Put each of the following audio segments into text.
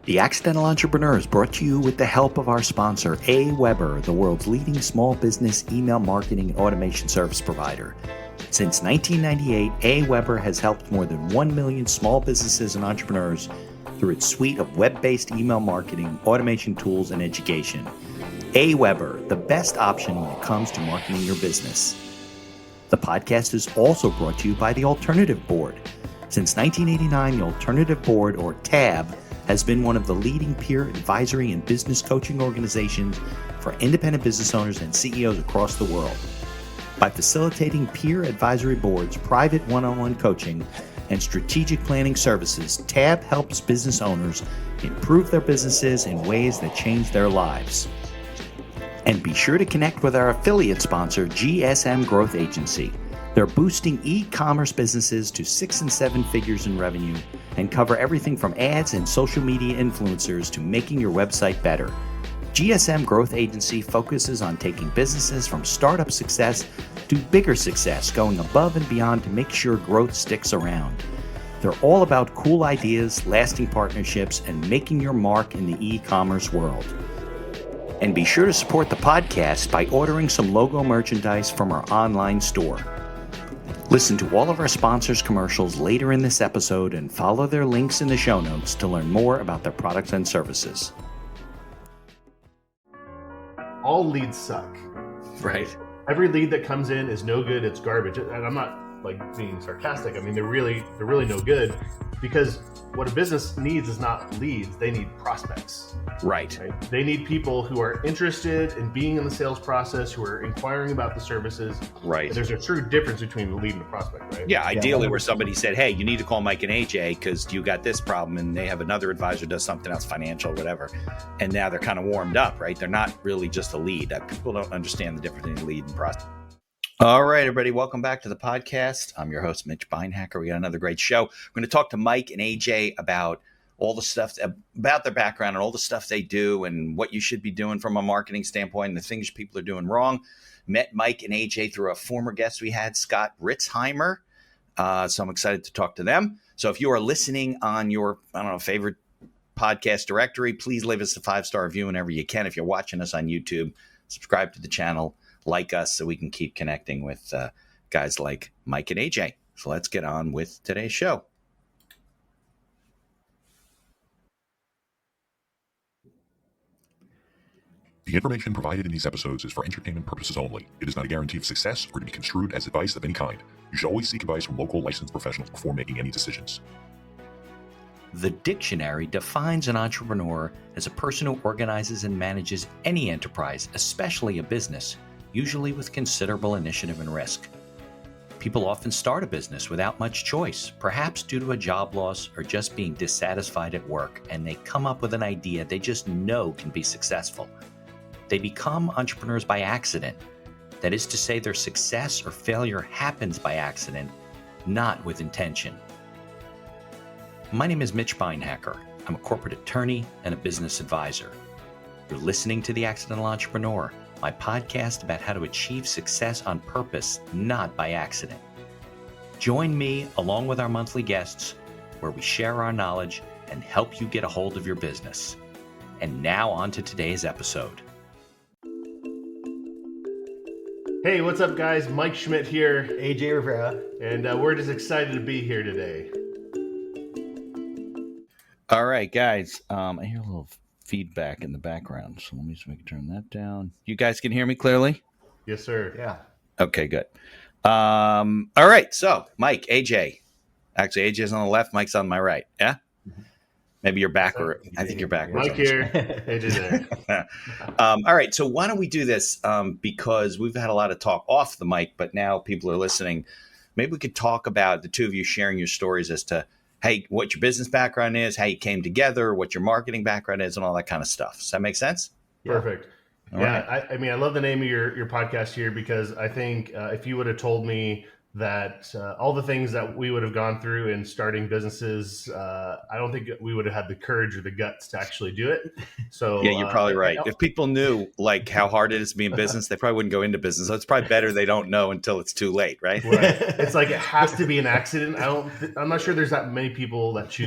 The Accidental Entrepreneur is brought to you with the help of our sponsor, AWeber, the world's leading small business email marketing and automation service provider. Since 1998, AWeber has helped more than 1 million small businesses and entrepreneurs through its suite of web-based email marketing, automation tools, and education. AWeber, the best option when it comes to marketing your business. The podcast is also brought to you by the Alternative Board. Since 1989, the Alternative Board, or TAB, has been one of the leading peer advisory and business coaching organizations for independent business owners and CEOs across the world. By facilitating peer advisory boards, private one-on-one coaching, and strategic planning services, TAB helps business owners improve their businesses in ways that change their lives. And be sure to connect with our affiliate sponsor, GSM Growth Agency. They're boosting e-commerce businesses to 6 and 7 figures in revenue and cover everything from ads and social media influencers to making your website better. GSM Growth Agency focuses on taking businesses from startup success to bigger success, going above and beyond to make sure growth sticks around. They're all about cool ideas, lasting partnerships, and making your mark in the e-commerce world. And be sure to support the podcast by ordering some logo merchandise from our online store. Listen to all of our sponsors' commercials later in this episode and follow their links in the show notes to learn more about their products and services. All leads suck. Right. Every lead that comes in is no good. It's garbage. And I'm not like being sarcastic. I mean, they're really no good, because what a business needs is not leads. They need prospects. Right. They need people who are interested in being in the sales process, who are inquiring about the services. Right. And there's a true difference between the lead and the prospect, right? Yeah, ideally where somebody said, hey, you need to call Mike and AJ because you got this problem, and they have another advisor does something else, financial, whatever. And now they're kind of warmed up, right? They're not really just a lead. People don't understand the difference between lead and prospect. All right, everybody, welcome back to the podcast. I'm your host, Mitch Beinhacker. We got another great show. We're going to talk to Mike and AJ about all the stuff, about their background and all the stuff they do and what you should be doing from a marketing standpoint and the things people are doing wrong. Met Mike and AJ through a former guest we had, Scott Ritzheimer. So I'm excited to talk to them. So if you are listening on your, favorite podcast directory, please leave us a 5-star review whenever you can. If you're watching us on YouTube, subscribe to the channel, like us, so we can keep connecting with guys like Mike and AJ. So let's get on with today's show. The information provided in these episodes is for entertainment purposes only. It is not a guarantee of success or to be construed as advice of any kind. You should always seek advice from local licensed professionals before making any decisions. The dictionary defines an entrepreneur as a person who organizes and manages any enterprise, especially a business, usually with considerable initiative and risk. People often start a business without much choice, perhaps due to a job loss or just being dissatisfied at work, and they come up with an idea they just know can be successful. They become entrepreneurs by accident. That is to say, their success or failure happens by accident, not with intention. My name is Mitch Beinhacker. I'm a corporate attorney and a business advisor. You're listening to The Accidental Entrepreneur, my podcast about how to achieve success on purpose, not by accident. Join me along with our monthly guests, where we share our knowledge and help you get a hold of your business. And now on to today's episode. Hey, what's up, guys? Mike Schmidt here, AJ Rivera, and we're just excited to be here today. All right, guys. I hear a little feedback in the background, so let me just turn that down. You guys can hear me clearly? Yes, sir. Yeah. Okay, good. All right, so Mike, AJ. Actually, AJ's on the left, Mike's on my right. Yeah? Maybe you're backward. I think you're backwards. Mike here, AJ there. All right, so why don't we do this? Because we've had a lot of talk off the mic, but now people are listening. Maybe we could talk about the two of you sharing your stories as to, hey, what your business background is, how you came together, what your marketing background is, and all that kind of stuff. Does that make sense? Perfect. All yeah, right. I mean, I love the name of your podcast here, because I think if you would have told me that all the things that we would have gone through in starting businesses, I don't think we would have had the courage or the guts to actually do it. So Yeah, you're probably right. If people knew like how hard it is to be in business, they probably wouldn't go into business. So it's probably better they don't know until it's too late, right? Right. It's like it has to be an accident. I'm not sure there's that many people that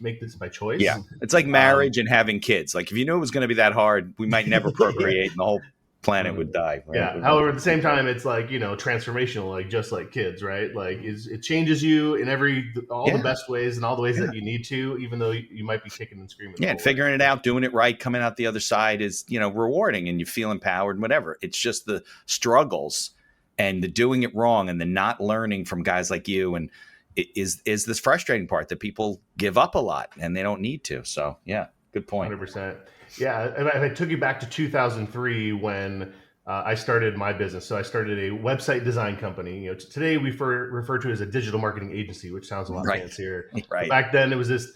make this by choice. Yeah. It's like marriage and having kids. Like if you knew it was going to be that hard, we might never procreate and the whole planet would die. Right? Yeah. However, at the same time, it's like, transformational, like just like kids, right? Like it changes you in all the best ways and all the ways that you need to, even though you might be kicking and screaming. Yeah. And figuring it out, doing it right, coming out the other side is, rewarding and you feel empowered and whatever. It's just the struggles and the doing it wrong and the not learning from guys like you. And it is this frustrating part that people give up a lot and they don't need to. So yeah, good point. 100%. Yeah, and I took you back to 2003 when I started my business. So I started a website design company. Today we refer to it as a digital marketing agency, which sounds a lot fancier. Right. But back then it was this,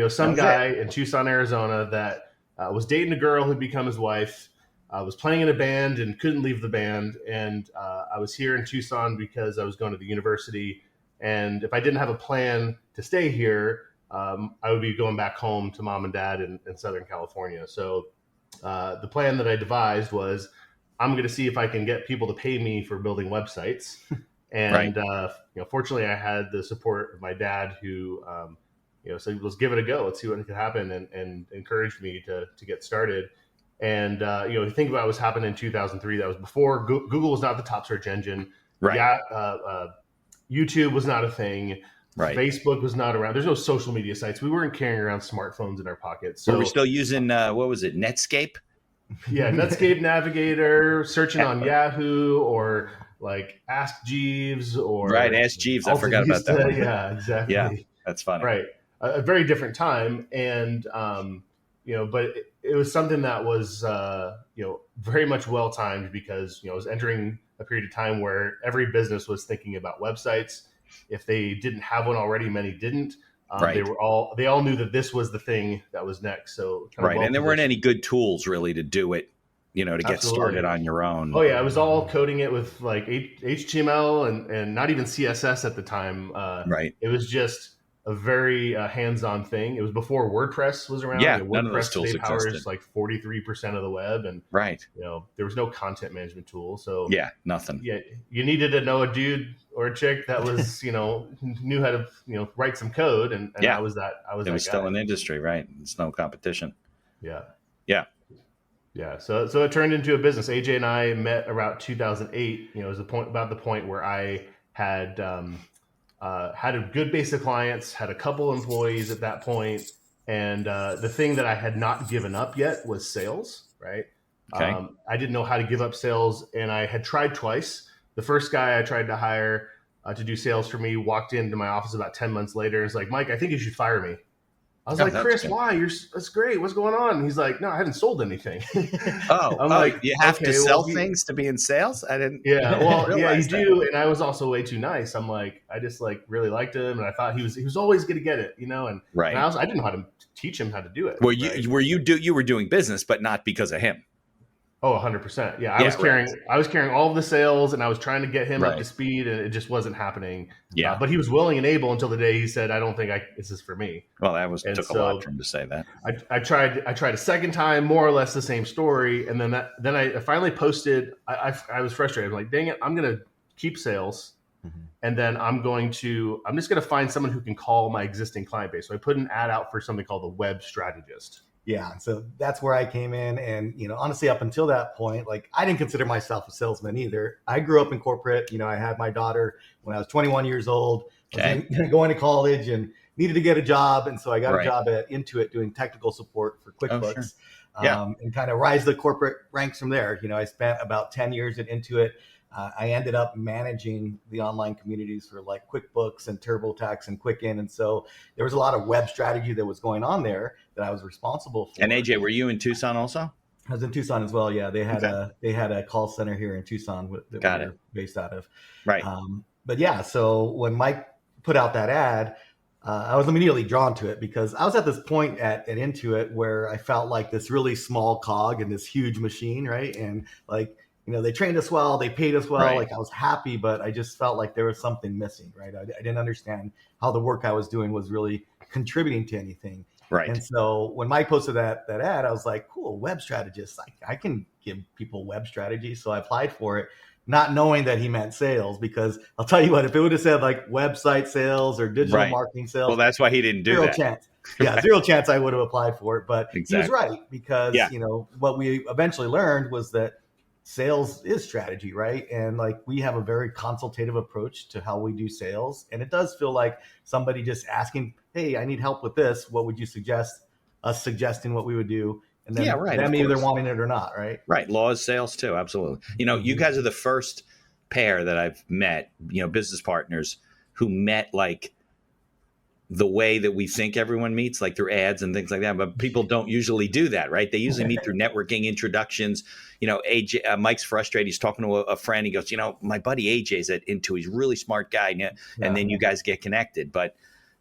some guy in Tucson, Arizona that was dating a girl who'd become his wife. Was playing in a band and couldn't leave the band. And I was here in Tucson because I was going to the university. And if I didn't have a plan to stay here, I would be going back home to mom and dad in Southern California. So the plan that I devised was I'm going to see if I can get people to pay me for building websites. And, fortunately I had the support of my dad who, said, let's give it a go. Let's see what could happen and encouraged me to get started. And, think about what was happening in 2003. That was before Google was not the top search engine. Right. Yeah. YouTube was not a thing. Right. Facebook was not around. There's no social media sites. We weren't carrying around smartphones in our pockets. So were we still using, what was it? Netscape? Yeah. Netscape Navigator, searching on Yahoo or like Ask Jeeves or. Right. Ask Jeeves. I forgot about that one. Yeah, exactly. Yeah. That's funny. Right. A very different time. And, but it was something that was, very much well-timed because, I was entering a period of time where every business was thinking about websites. If they didn't have one already, many didn't. They all knew that this was the thing that was next. So and there weren't any good tools really to do it, to get started on your own. Oh yeah, I was all coding it with like HTML and not even CSS at the time. It was just a very hands-on thing. It was before WordPress was around. Yeah, WordPress none of those tools powers like 43% of the web, and there was no content management tool. So nothing. Yeah, you needed to know a dude or a chick that was knew how to write some code, and I was that. It was still an industry, right? It's no competition. Yeah. So it turned into a business. AJ and I met around 2008. It was about the point where I had had a good base of clients, had a couple employees at that point, and the thing that I had not given up yet was sales. Right. Okay. I didn't know how to give up sales, and I had tried twice. The first guy I tried to hire to do sales for me walked into my office about 10 months later and was like, "Mike, I think you should fire me." I was like, "Chris, why? That's great. What's going on?" And he's like, "No, I haven't sold anything." I'm like, you have to sell things to be in sales? I didn't. Yeah, well, yeah, you do. And I was also way too nice. I'm like, I just really liked him, and I thought he was always going to get it, And and I didn't know how to teach him how to do it. Well, you were doing business, but not because of him. Oh, 100%. Yeah, I was carrying all of the sales, and I was trying to get him up to speed, and it just wasn't happening. Yeah, but he was willing and able until the day he said, "I don't think this is for me." Well, took a lot for him to say that. I tried a second time, more or less the same story, and then I finally posted. I was frustrated. I'm like, dang it, I'm gonna keep sales, and then I'm just gonna find someone who can call my existing client base. So I put an ad out for something called the web strategist. Yeah. So that's where I came in. And, honestly, up until that point, I didn't consider myself a salesman either. I grew up in corporate. I had my daughter when I was 21 years old, going to college and needed to get a job. And so I got a job at Intuit doing technical support for QuickBooks and kind of rise the corporate ranks from there. I spent about 10 years at Intuit. I ended up managing the online communities for QuickBooks and TurboTax and Quicken. And so there was a lot of web strategy that was going on there that I was responsible for. And AJ, were you in Tucson also? I was in Tucson as well. Yeah, they had a call center here in Tucson that we were based out of. Right. But yeah, so when Mike put out that ad, I was immediately drawn to it because I was at this point at Intuit where I felt like this really small cog in this huge machine, right? And they trained us well, they paid us well. Right. Like I was happy, but I just felt like there was something missing, right? I didn't understand how the work I was doing was really contributing to anything. Right. And so when Mike posted that ad, I was like, cool, web strategist. I can give people web strategy. So I applied for it, not knowing that he meant sales, because I'll tell you what, if it would have said like website sales or digital marketing sales. Well, that's why he didn't do that. Chance. Yeah, zero chance I would have applied for it. But he was right, because, what we eventually learned was that sales is strategy, right? And like we have a very consultative approach to how we do sales. And it does feel like somebody just asking, hey, I need help with this. What would you suggest? Us suggesting what we would do. And then them either wanting it or not, right? Right. Law is sales too. Absolutely. You guys are the first pair that I've met, business partners who met like the way that we think everyone meets, like through ads and things like that. But people don't usually do that, right? They usually meet through networking, introductions. AJ, Mike's frustrated. He's talking to a friend. He goes, my buddy AJ's at Into. He's a really smart guy. And then you guys get connected. But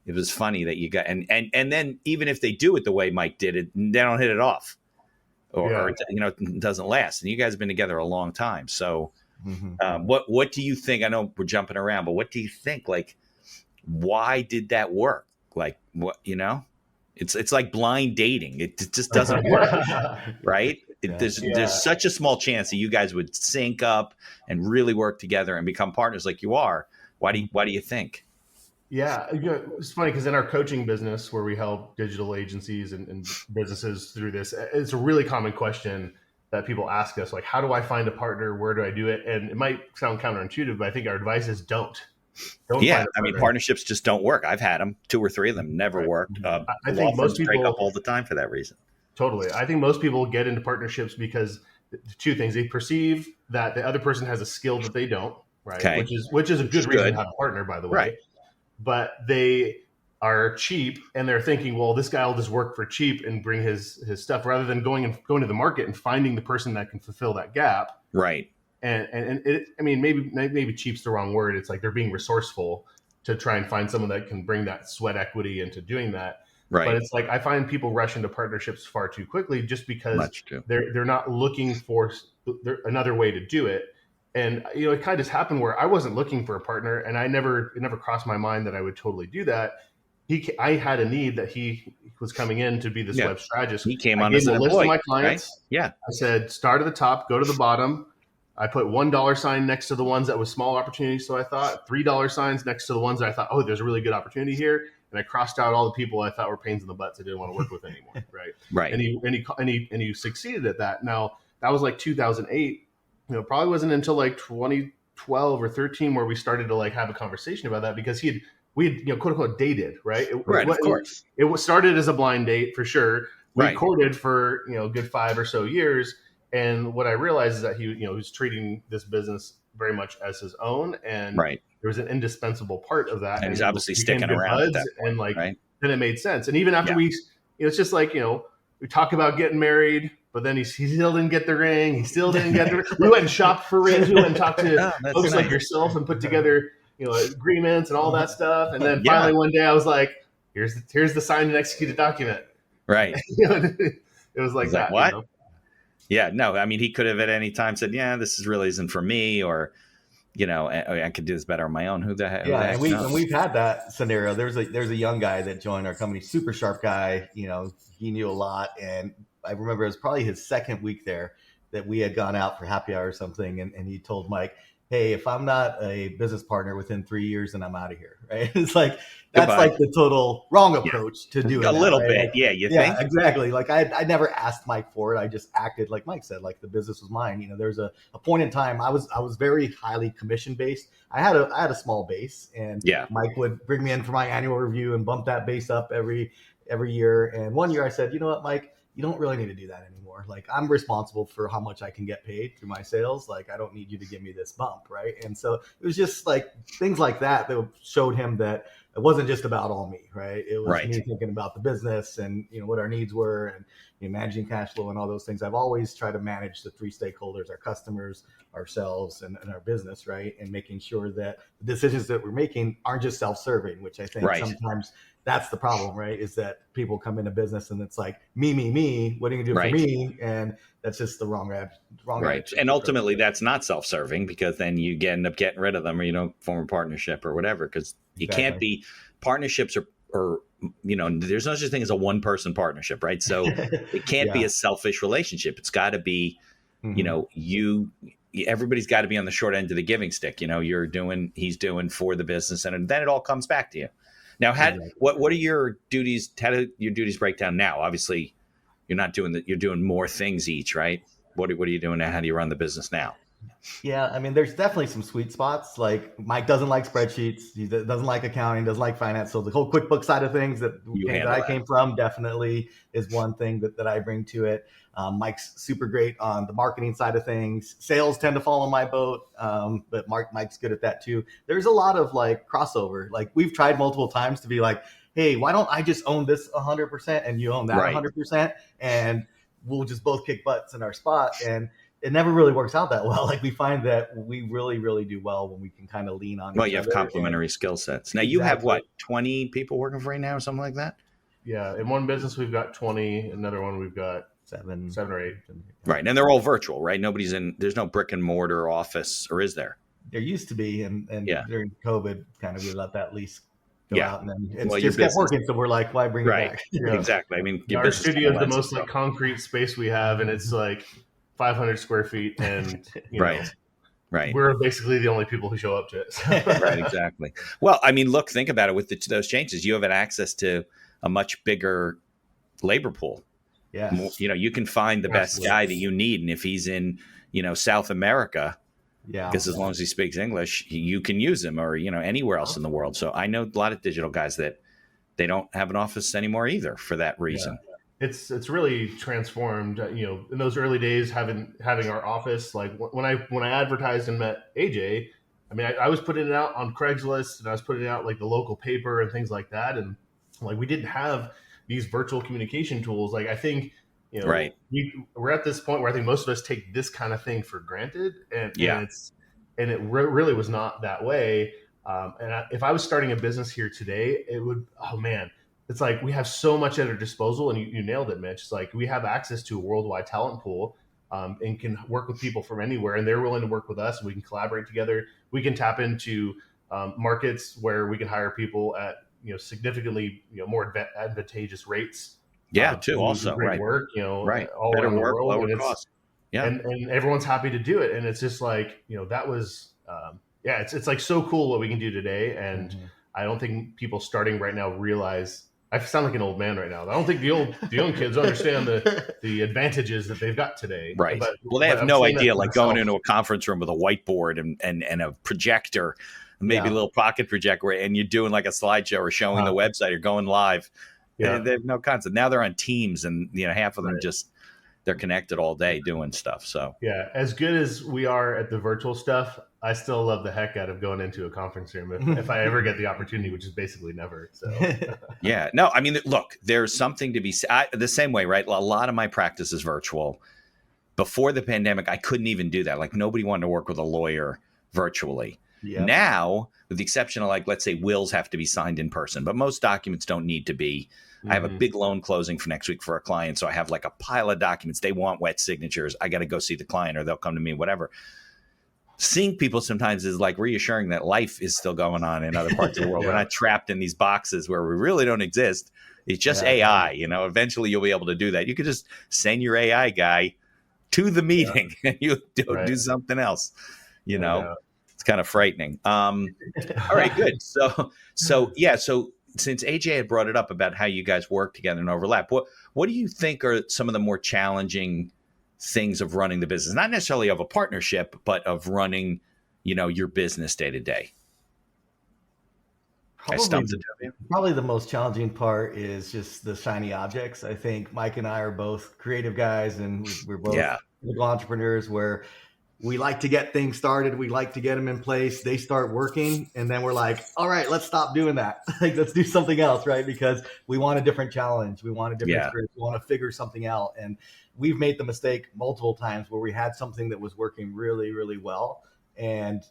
it was funny that you got, and then even if they do it the way Mike did it, they don't hit it off, or it doesn't last. And you guys have been together a long time. So what do you think? I know we're jumping around, but what do you think? Like, why did that work? Like, what, it's like blind dating. It just doesn't work, right? There's such a small chance that you guys would sync up and really work together and become partners like you are. Why do you think? Yeah, it's funny because in our coaching business, where we help digital agencies and businesses through this, it's a really common question that people ask us, like, how do I find a partner? Where do I do it? And it might sound counterintuitive, but I think our advice is don't. Yeah, partnerships just don't work. I've had them, 2 or 3 of them, never worked. I think most people break up all the time for that reason. Totally. I think most people get into partnerships because 2 things: they perceive that the other person has a skill that they don't, right? Okay. Which is a good reason to have a partner, by the way. Right. But they are cheap, and they're thinking, well, this guy will just work for cheap and bring his stuff, rather than going to the market and finding the person that can fulfill that gap. Right. And it, maybe cheap's the wrong word. It's like they're being resourceful to try and find someone that can bring that sweat equity into doing that. Right. But it's like I find people rush into partnerships far too quickly, just because they're not looking for another way to do it. And it kind of just happened where I wasn't looking for a partner, and it never crossed my mind that I would totally do that. I had a need that he was coming in to be this web strategist. He came on as a list of my clients. Right? Yeah. I said, start at the top, go to the bottom. I put $1 sign next to the ones that was small opportunities. So I thought $3 signs next to the ones that I thought, oh, there's a really good opportunity here. And I crossed out all the people I thought were pains in the butts I didn't want to work with anymore. Right. Right. And he succeeded at that. Now that was like 2008. Probably wasn't until like 2012 or 13 where we started to like have a conversation about that, because we had quote unquote dated, right? Of course. It was started as a blind date for sure. We Right. courted for a good 5 or so years. And what I realized is that he was treating this business very much as his own, and there was an indispensable part of that. And he's obviously sticking around at that point, and then it made sense. And even after it's just like we talk about getting married, but then he still didn't get the ring. He still didn't get the ring. We went and shopped for rings. We went and talked to folks like yourself and put together agreements and all that stuff. And then finally one day I was like, here's the signed and executed document. Right. It was like that. What? Yeah, no, he could have at any time said, yeah, this really isn't for me, or, I could do this better on my own. Who the heck? Yeah, and we've had that scenario. There's a young guy that joined our company, super sharp guy. He knew a lot. And I remember it was probably his second week there that we had gone out for happy hour or something. And he told Mike, hey, if I'm not a business partner within 3 years, then I'm out of here. Right. It's like, that's like the total wrong approach to do it. A little bit. Yeah. You think? Exactly. Like I never asked Mike for it. I just acted like Mike said, like the business was mine. There's a point in time I was very highly commission based. I had a small base, and Mike would bring me in for my annual review and bump that base up every year. And one year I said, you know what, Mike, you don't really need to do that anymore. Like, I'm responsible for how much I can get paid through my sales. Like, I don't need you to give me this bump. Right. And so it was just like things like that showed him that it wasn't just about all me. Right. It was me thinking about the business and, what our needs were, and managing cash flow and all those things. I've always tried to manage the 3 stakeholders: our customers, ourselves, and our business. Right. And making sure that the decisions that we're making aren't just self-serving, which I think sometimes that's the problem, right? Is that people come into business and it's like me. What are you gonna do for me? And that's just the wrong Right. And ultimately, that's not self-serving, because then you end up getting rid of them, or you don't form a partnership or whatever, because you can't be partnerships or there's no such thing as a one-person partnership, right? So it can't be a selfish relationship. It's got to be, everybody's got to be on the short end of the giving stick. He's doing for the business, and then it all comes back to you. Now, what are your duties? How do your duties break down now? Obviously, you're not doing that. You're doing more things each, right? What are you doing now? How do you run the business now? Yeah, I mean, there's definitely some sweet spots. Like Mike doesn't like spreadsheets. He doesn't like accounting, doesn't like finance. So the whole QuickBooks side of things that I came from definitely is one thing that I bring to it. Mike's super great on the marketing side of things. Sales tend to fall on my boat, but Mike's good at that too. There's a lot of like crossover. Like we've tried multiple times to be like, hey, why don't I just own this 100% and you own that 100%, and we'll just both kick butts in our spot. And it never really works out that well. Like we find that we really, really do well when we can kind of lean on each other. Well, you have complementary skill sets. Now you have what, 20 people working for you now or something like that? Yeah. In one business, we've got 20. Another one, we've got seven or eight. Right. And they're all virtual, right? There's no brick and mortar office, or is there? There used to be. And during COVID, kind of, we let that lease go out, and then it's just kept working. So we're like, why bring it back? Exactly. I mean, our studio is the most like concrete space we have, and it's like 500 square feet, and right. We're basically the only people who show up to it. So. Right, exactly. Well, I mean, look, think about it. With those changes, you have access to a much bigger labor pool. Yeah, you can find the best guy that you need, and if he's in, South America, because as long as he speaks English, you can use him, or anywhere else in the world. So I know a lot of digital guys that they don't have an office anymore either for that reason. Yeah. It's really transformed. In those early days, having our office, like when I advertised and met AJ, I mean, I was putting it out on Craigslist, and I was putting it out like the local paper and things like that, and like we didn't have these virtual communication tools. Like I think we're at this point where I think most of us take this kind of thing for granted, and it really was not that way. If I was starting a business here today, it would. Oh man. It's like we have so much at our disposal, and you nailed it, Mitch. It's like we have access to a worldwide talent pool, and can work with people from anywhere, and they're willing to work with us, and we can collaborate together. We can tap into markets where we can hire people at significantly more advantageous rates. Too. Also, great work, all better around work, the world, lower cost. Yeah, and everyone's happy to do it, and it's just like that was it's like so cool what we can do today, and I don't think people starting right now realize. I sound like an old man right now. I don't think the young kids understand the advantages that they've got today. Right. But they have no idea, like going into a conference room with a whiteboard and a projector, maybe a little pocket projector, and you're doing like a slideshow or showing the website or going live. Yeah. They have no concept. Now they're on Teams, and half of them they're connected all day doing stuff. So as good as we are at the virtual stuff, I still love the heck out of going into a conference room if I ever get the opportunity, which is basically never. So no, I mean, look, there's something to be the same way, right? A lot of my practice is virtual. Before the pandemic, I couldn't even do that. Like nobody wanted to work with a lawyer virtually. Yep. Now, with the exception of like, let's say wills have to be signed in person, but most documents don't need to be. I have a big loan closing for next week for a client. So I have like a pile of documents. They want wet signatures. I got to go see the client, or they'll come to me, whatever. Seeing people sometimes is like reassuring that life is still going on in other parts of the world. We're not trapped in these boxes where we really don't exist. It's just AI. Eventually you'll be able to do that. You could just send your AI guy to the meeting and you do something else. It's kind of frightening. All right, good. So since AJ had brought it up about how you guys work together and overlap, what do you think are some of the more challenging things of running the business? Not necessarily of a partnership, but of running, your business day to day. Probably the most challenging part is just the shiny objects. I think Mike and I are both creative guys, and we're both entrepreneurs where we like to get things started. We like to get them in place. They start working, and then we're like, all right, let's stop doing that. Like, let's do something else, right? Because we want a different challenge. We want a different experience. We want to figure something out. And we've made the mistake multiple times where we had something that was working really, really well, and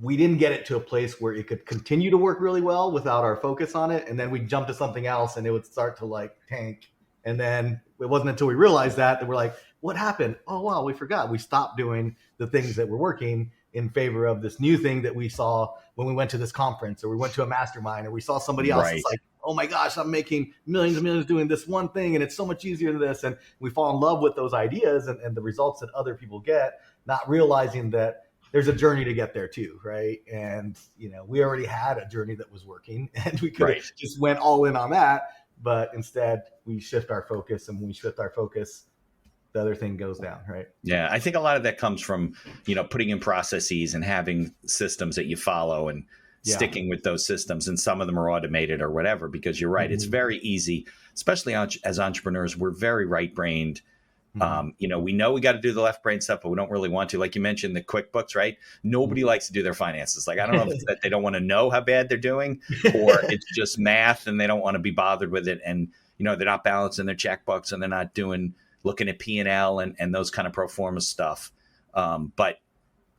we didn't get it to a place where it could continue to work really well without our focus on it. And then we'd jump to something else and it would start to like tank. And then it wasn't until we realized that we're like, what happened? Oh, wow, we forgot. We stopped doing the things that were working in favor of this new thing that we saw when we went to this conference, or we went to a mastermind, or we saw somebody else. It's like, oh my gosh, I'm making millions and millions doing this one thing, and it's so much easier than this. And we fall in love with those ideas and the results that other people get, not realizing that there's a journey to get there too, right? And we already had a journey that was working, and we could have just went all in on that, but instead we shift our focus, and when we shift our focus, the other thing goes down, right? Yeah, I think a lot of that comes from, putting in processes and having systems that you follow and sticking with those systems. And some of them are automated or whatever, because you're right. It's very easy, especially as entrepreneurs, we're very right-brained. We know we got to do the left brain stuff, but we don't really want to. Like you mentioned, the QuickBooks, right? Nobody likes to do their finances. Like, I don't know if it's that they don't want to know how bad they're doing, or it's just math and they don't want to be bothered with it. And, they're not balancing their checkbooks, and they're not looking at P&L and those kind of pro forma stuff. But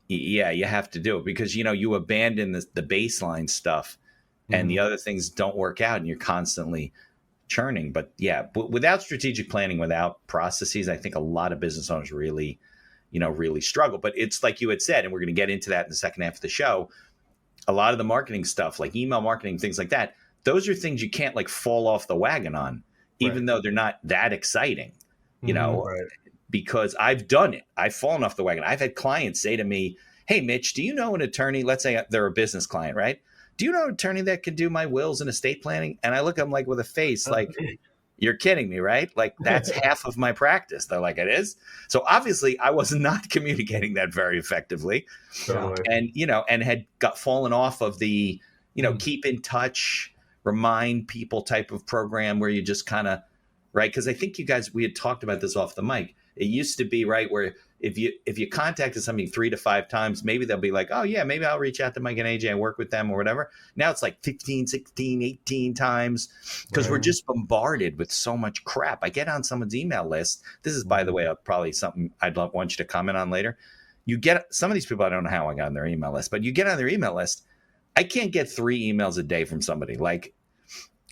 yeah, you have to do it because, you abandon the baseline stuff and the other things don't work out, and you're constantly churning. But yeah, without strategic planning, without processes, I think a lot of business owners really struggle. But it's like you had said, and we're going to get into that in the second half of the show. A lot of the marketing stuff, like email marketing, things like that, those are things you can't like fall off the wagon on, even though they're not that exciting. Because I've done it. I've fallen off the wagon. I've had clients say to me, hey, Mitch, do you know an attorney? Let's say they're a business client, right? Do you know an attorney that can do my wills and estate planning? And I look at them like with a face like, you're kidding me, right? Like, that's half of my practice. They're like, it is? So obviously I was not communicating that very effectively. And, and had fallen off of the, keep in touch, remind people type of program where you just kind of, right? Because I think we had talked about this off the mic. It used to be, right, where if you contacted somebody 3 to 5 times, maybe they'll be like, oh yeah, maybe I'll reach out to Mike and AJ and work with them or whatever. Now it's like 15, 16, 18 times, because we're just bombarded with so much crap. I get on someone's email list. This is, by the way, probably something want you to comment on later. You get some of these people, I don't know how I got on their email list, but you get on their email list. I can't get 3 emails a day from somebody. Like,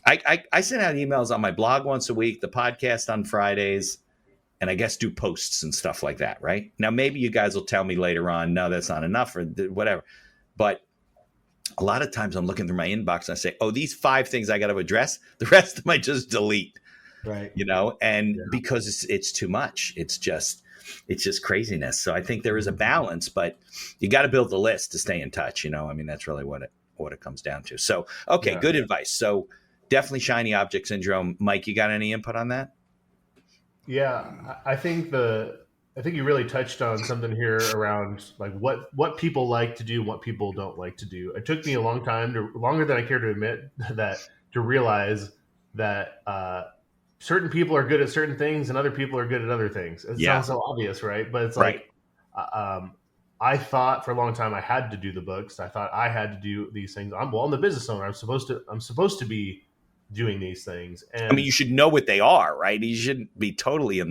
I send out emails on my blog once a week, the podcast on Fridays, and I guess do posts and stuff like that, right? Now, maybe you guys will tell me later on, no, that's not enough or whatever. But a lot of times I'm looking through my inbox and I say, oh, these 5 things I got to address. The rest of them I just delete, right? Because it's too much. It's just craziness. So I think there is a balance, but you got to build the list to stay in touch. That's really what it comes down to. So, okay, good advice. So definitely shiny object syndrome. Mike, you got any input on that? Yeah, I think you really touched on something here around like what people like to do and what people don't like to do. It took me a long time, longer than I care to admit, to realize that certain people are good at certain things and other people are good at other things. It sounds so obvious, right? But it's like, I thought for a long time I had to do the books. I thought I had to do these things. I'm the business owner. I'm supposed to be doing these things. And you should know what they are, right? You shouldn't be totally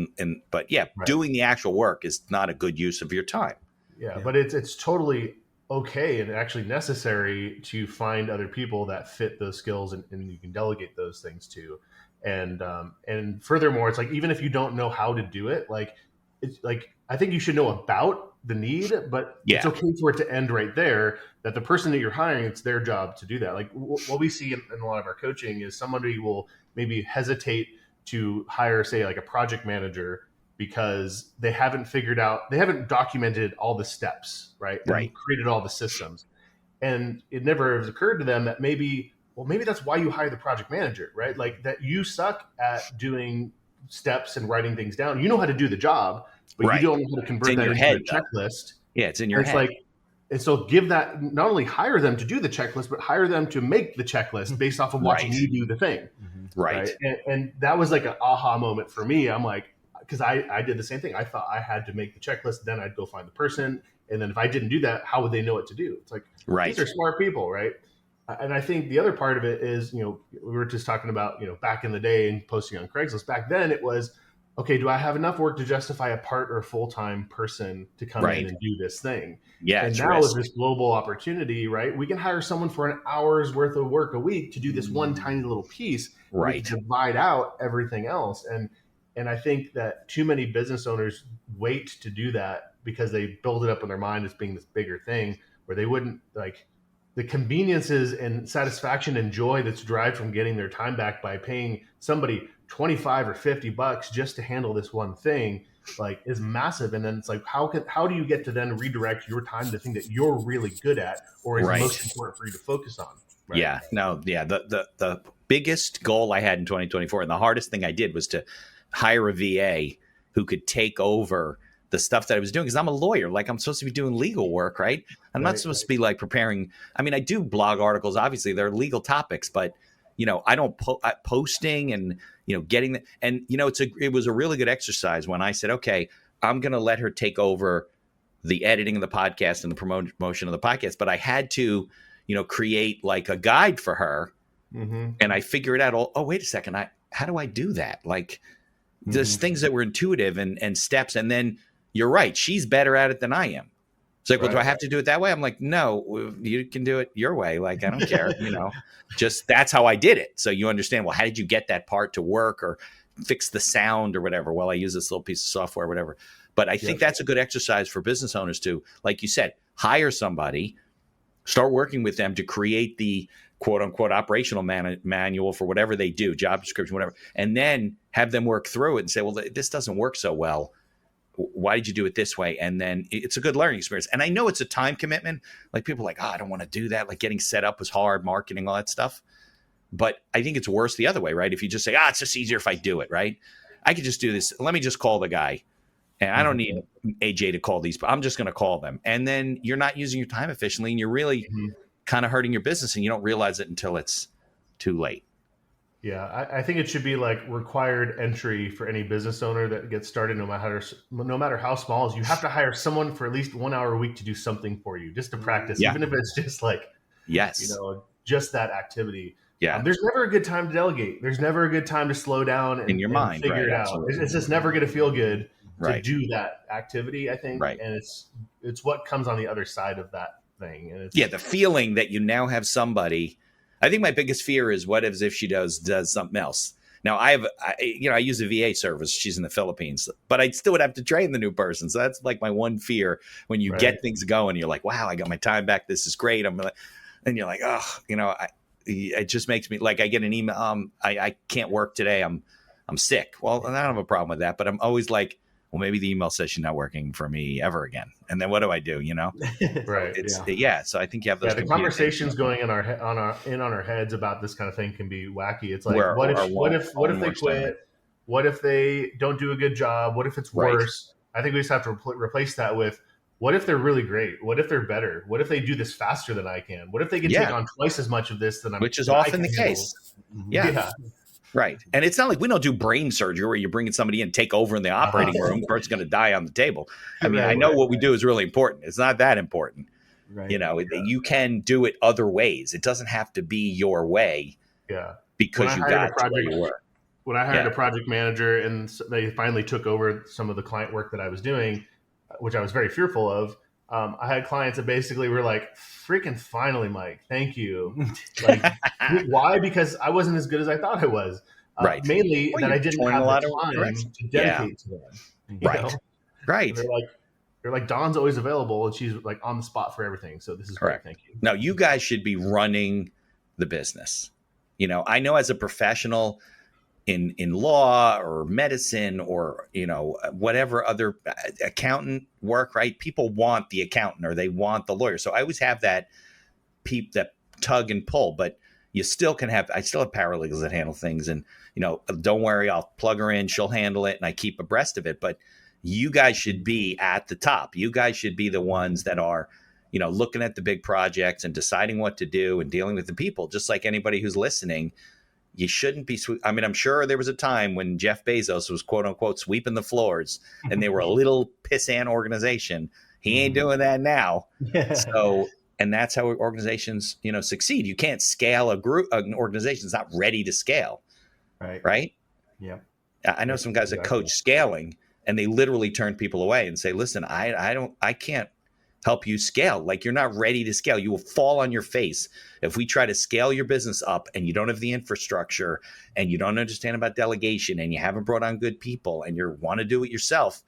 but doing the actual work is not a good use of your time. Yeah. But it's totally okay and actually necessary to find other people that fit those skills and you can delegate those things to. And furthermore, it's like, even if you don't know how to do it, like, it's like, I think you should know about the need, but it's okay for it to end right there, that the person that you're hiring, it's their job to do that. Like what we see in a lot of our coaching is somebody will maybe hesitate to hire, say, like a project manager because they haven't documented all the steps, right? And created all the systems. And it never has occurred to them that maybe that's why you hire the project manager, right? Like, that you suck at doing steps and writing things down. You know how to do the job, but you don't know how to convert that into a checklist. Yeah, it's in your head. Like, and so not only hire them to do the checklist, but hire them to make the checklist based off of watching you do the thing. Right. And that was like an aha moment for me. I'm like, because I did the same thing. I thought I had to make the checklist, then I'd go find the person. And then if I didn't do that, how would they know what to do? It's like, these are smart people, right? And I think the other part of it is, we were just talking about, back in the day and posting on Craigslist. Back then it was, okay, do I have enough work to justify a part or a full-time person to come in Right. and do this thing? Yeah, And it's now with risk. this global opportunity, right, we can hire someone for an hour's worth of work a week to do this one tiny little piece. And we Right. can divide out everything else. And I think that too many business owners wait to do that because they build it up in their mind as being this bigger thing, where they wouldn't like the conveniences and satisfaction and joy that's derived from getting their time back by paying somebody 25 or $50 just to handle this one thing, like, is massive. And then it's like, how do you get to then redirect your time to the thing that you're really good at or is Right. most important for you to focus on? Right? Yeah, no, yeah. The biggest goal I had in 2024, and the hardest thing I did, was to hire a VA who could take over the stuff that I was doing, because I'm a lawyer. Like, I'm supposed to be doing legal work, right? I'm not supposed to be like preparing. I mean, I do blog articles. Obviously, they're legal topics, but I don't posting and getting the, and it was a really good exercise when I said, okay, I'm going to let her take over the editing of the podcast and the promotion of the podcast, but I had to create like a guide for her. Mm-hmm. And I figured out, oh, wait a second, how do I do that? Like, there's things that were intuitive and steps. And then you're right, she's better at it than I am. It's like, well, do I have to do it that way? I'm like, no, you can do it your way. Like, I don't care, just that's how I did it. So you understand, well, how did you get that part to work or fix the sound or whatever? Well, I use this little piece of software or whatever. But I think that's a good exercise for business owners to, like you said, hire somebody, start working with them to create the quote unquote operational manual for whatever they do, job description, whatever, and then have them work through it and say, well, this doesn't work so well. Why did you do it this way? And then it's a good learning experience. And I know it's a time commitment. Like, people are like, I don't want to do that. Like, getting set up was hard, marketing, all that stuff. But I think it's worse the other way, right? If you just say, it's just easier if I do it, right? I could just do this. Let me just call the guy. And I don't need AJ to call these, but I'm just going to call them. And then you're not using your time efficiently, and you're really kind of hurting your business, and you don't realize it until it's too late. Yeah, I think it should be like required entry for any business owner that gets started, no matter how small, is you have to hire someone for at least 1 hour a week to do something for you, just to practice, even if it's just like, just that activity. Yeah. There's never a good time to delegate. There's never a good time to slow down and, in your mind, figure it out. Absolutely. It's just never going to feel good to Right. do that activity, I think. Right. And it's what comes on the other side of that thing. And it's, the feeling that you now have somebody. I think my biggest fear is, what if she does something else? Now, I use a VA service. She's in the Philippines, but I still would have to train the new person. So that's like my one fear when you get things going. You're like, wow, I got my time back. This is great. And you're like, it just makes me, like, I get an email. I can't work today. I'm sick. Well, I don't have a problem with that, but I'm always like, well, maybe the email says she's not working for me ever again. And then what do I do? Right. So I think you have those. The conversations going in our heads about this kind of thing can be wacky. It's like, what if they quit? What if they don't do a good job? What if it's worse? I think we just have to replace that with, what if they're really great? What if they're better? What if they do this faster than I can? What if they can take on twice as much of this than which is often the case. Yeah. Right. And it's not like we don't do brain surgery where you're bringing somebody in, take over in the operating room, the person's going to die on the table. I mean, I know what we do is really important. It's not that important. Right. You can do it other ways. It doesn't have to be your way. Yeah. Because you got to where you were. When I hired a project manager and they finally took over some of the client work that I was doing, which I was very fearful of, I had clients that basically were like, freaking finally, Mike, thank you. Like, why? Because I wasn't as good as I thought I was. Right. Mainly that I didn't have the time to dedicate to them. Right. Right. They're like, Dawn's always available, and she's like on the spot for everything. So this is correct. Great. Thank you. Now, you guys should be running the business. I know as a professional in law or medicine or, whatever other accountant work, right? People want the accountant or they want the lawyer. So I always have that tug and pull, but I still have paralegals that handle things, and, don't worry, I'll plug her in, she'll handle it, and I keep abreast of it. But you guys should be at the top. You guys should be the ones that are, looking at the big projects and deciding what to do and dealing with the people, just like anybody who's listening. You shouldn't be. I mean, I'm sure there was a time when Jeff Bezos was, quote unquote, sweeping the floors, and they were a little pissant organization. He ain't doing that now. So, and that's how organizations, succeed. You can't scale an organization that's not ready to scale. Right. Right. Yeah. I know some guys that coach scaling, and they literally turn people away and say, listen, I can't help you scale. Like, you're not ready to scale. You will fall on your face if we try to scale your business up and you don't have the infrastructure and you don't understand about delegation and you haven't brought on good people and you want to do it yourself.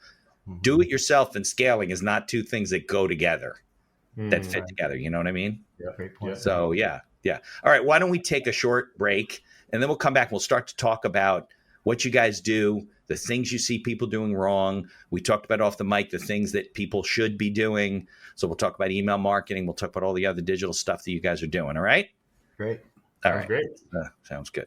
Do it yourself, and scaling is not two things that go together, that fit together. You know what I mean? Yeah, great point. So yeah. All right. Why don't we take a short break, and then we'll come back and we'll start to talk about what you guys do, the things you see people doing wrong. We talked about off the mic the things that people should be doing. So we'll talk about email marketing. We'll talk about all the other digital stuff that you guys are doing. All right? Great. All right. Great. Sounds good.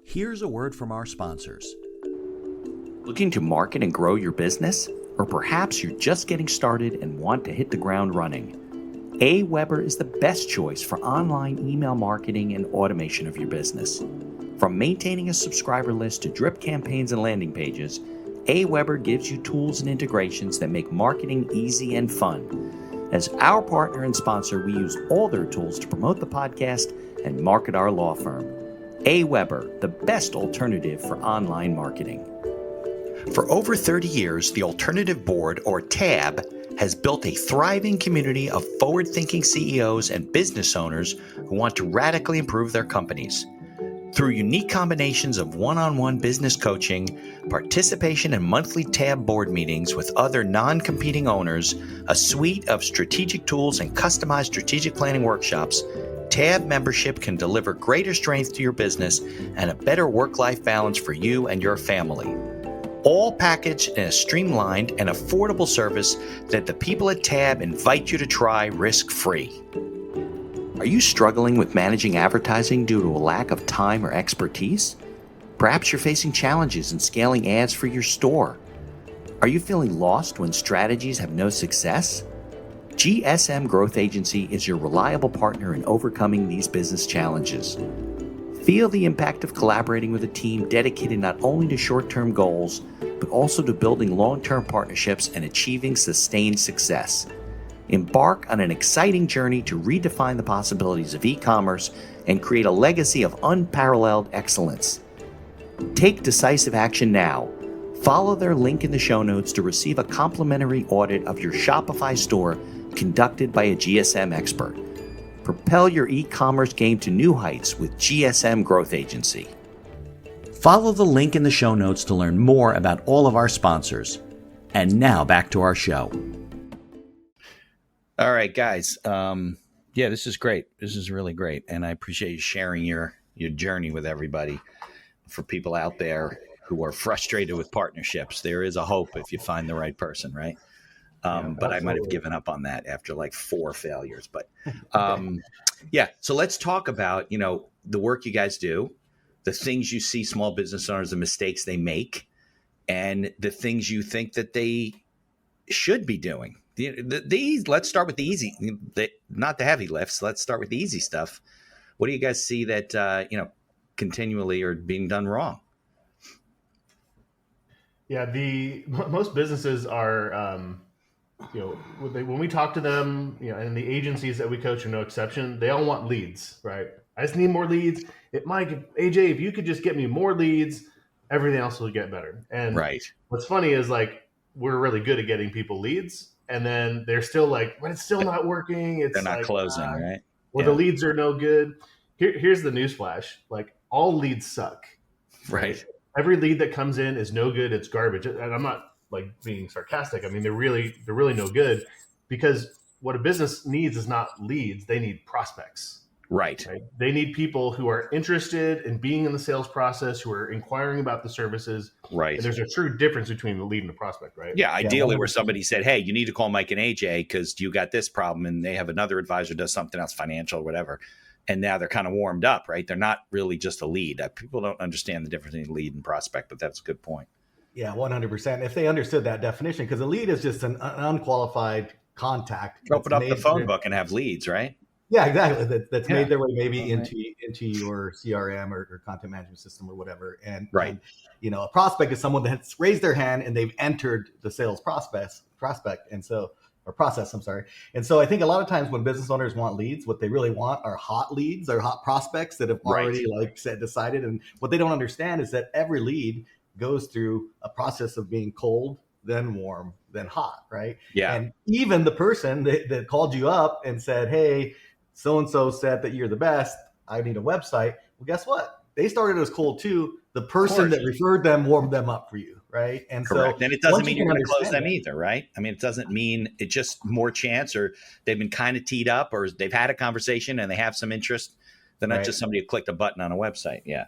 Here's a word from our sponsors. Looking to market and grow your business? Or perhaps you're just getting started and want to hit the ground running? AWeber is the best choice for online email marketing and automation of your business. From maintaining a subscriber list to drip campaigns and landing pages, AWeber gives you tools and integrations that make marketing easy and fun. As our partner and sponsor, we use all their tools to promote the podcast and market our law firm. AWeber, the best alternative for online marketing. For over 30 years, the Alternative Board, or TAB, has built a thriving community of forward-thinking CEOs and business owners who want to radically improve their companies. Through unique combinations of one-on-one business coaching, participation in monthly TAB board meetings with other non-competing owners, a suite of strategic tools, and customized strategic planning workshops, TAB membership can deliver greater strength to your business and a better work-life balance for you and your family. All packaged in a streamlined and affordable service that the people at TAB invite you to try risk-free. Are you struggling with managing advertising due to a lack of time or expertise? Perhaps you're facing challenges in scaling ads for your store. Are you feeling lost when strategies have no success? GSM Growth Agency is your reliable partner in overcoming these business challenges. Feel the impact of collaborating with a team dedicated not only to short-term goals, but also to building long-term partnerships and achieving sustained success. Embark on an exciting journey to redefine the possibilities of e-commerce and create a legacy of unparalleled excellence. Take decisive action now. Follow their link in the show notes to receive a complimentary audit of your Shopify store conducted by a GSM expert. Propel your e-commerce game to new heights with GSM Growth Agency. Follow the link in the show notes to learn more about all of our sponsors. And now back to our show. All right, guys. This is great. This is really great. And I appreciate you sharing your journey with everybody. For people out there who are frustrated with partnerships, there is a hope if you find the right person, right? But I might have given up on that after like 4 failures. But so let's talk about, the work you guys do, the things you see small business owners, the mistakes they make, and the things you think that they should be doing. Let's start with the easy, not the heavy lifts. Let's start with the easy stuff. What do you guys see that, continually are being done wrong? Yeah, most businesses are, when we talk to them, and the agencies that we coach are no exception. They all want leads, right? I just need more leads. Mike, AJ, if you could just get me more leads, everything else will get better. And right. What's funny is we're really good at getting people leads, and then they're still but it's still not working. They're not closing, right? Or the leads are no good. Here's the newsflash: all leads suck. Right. Every lead that comes in is no good. It's garbage. And I'm not being sarcastic. I mean, they're really no good, because what a business needs is not leads. They need prospects. Right. They need people who are interested in being in the sales process, who are inquiring about the services. Right. And there's a true difference between the lead and the prospect, right? Yeah. Ideally, where somebody said, hey, you need to call Mike and AJ because you got this problem, and they have another advisor does something else, financial or whatever. and now they're kind of warmed up, right? They're not really just a lead. People don't understand the difference between lead and prospect, but that's a good point. Yeah, 100%. If they understood that definition, because a lead is just an unqualified contact. Open up the phone book and have leads, right? Yeah, exactly. That's made their way maybe into your CRM or content management system or whatever. And a prospect is someone that's raised their hand and they've entered the sales prospect. And so, or process, I'm sorry. And so I think a lot of times when business owners want leads, what they really want are hot leads or hot prospects that have already decided. And what they don't understand is that every lead goes through a process of being cold, then warm, then hot, right? Yeah. And even the person that called you up and said, hey, so-and-so said that you're the best, I need a website. Well, guess what? They started as cold too. The person that referred them warmed them up for you, right? And correct. So and it doesn't mean you're going to close them either, right? I mean, it doesn't mean it's just more chance, or they've been kind of teed up, or they've had a conversation and they have some interest. They're not just somebody who clicked a button on a website. Yeah.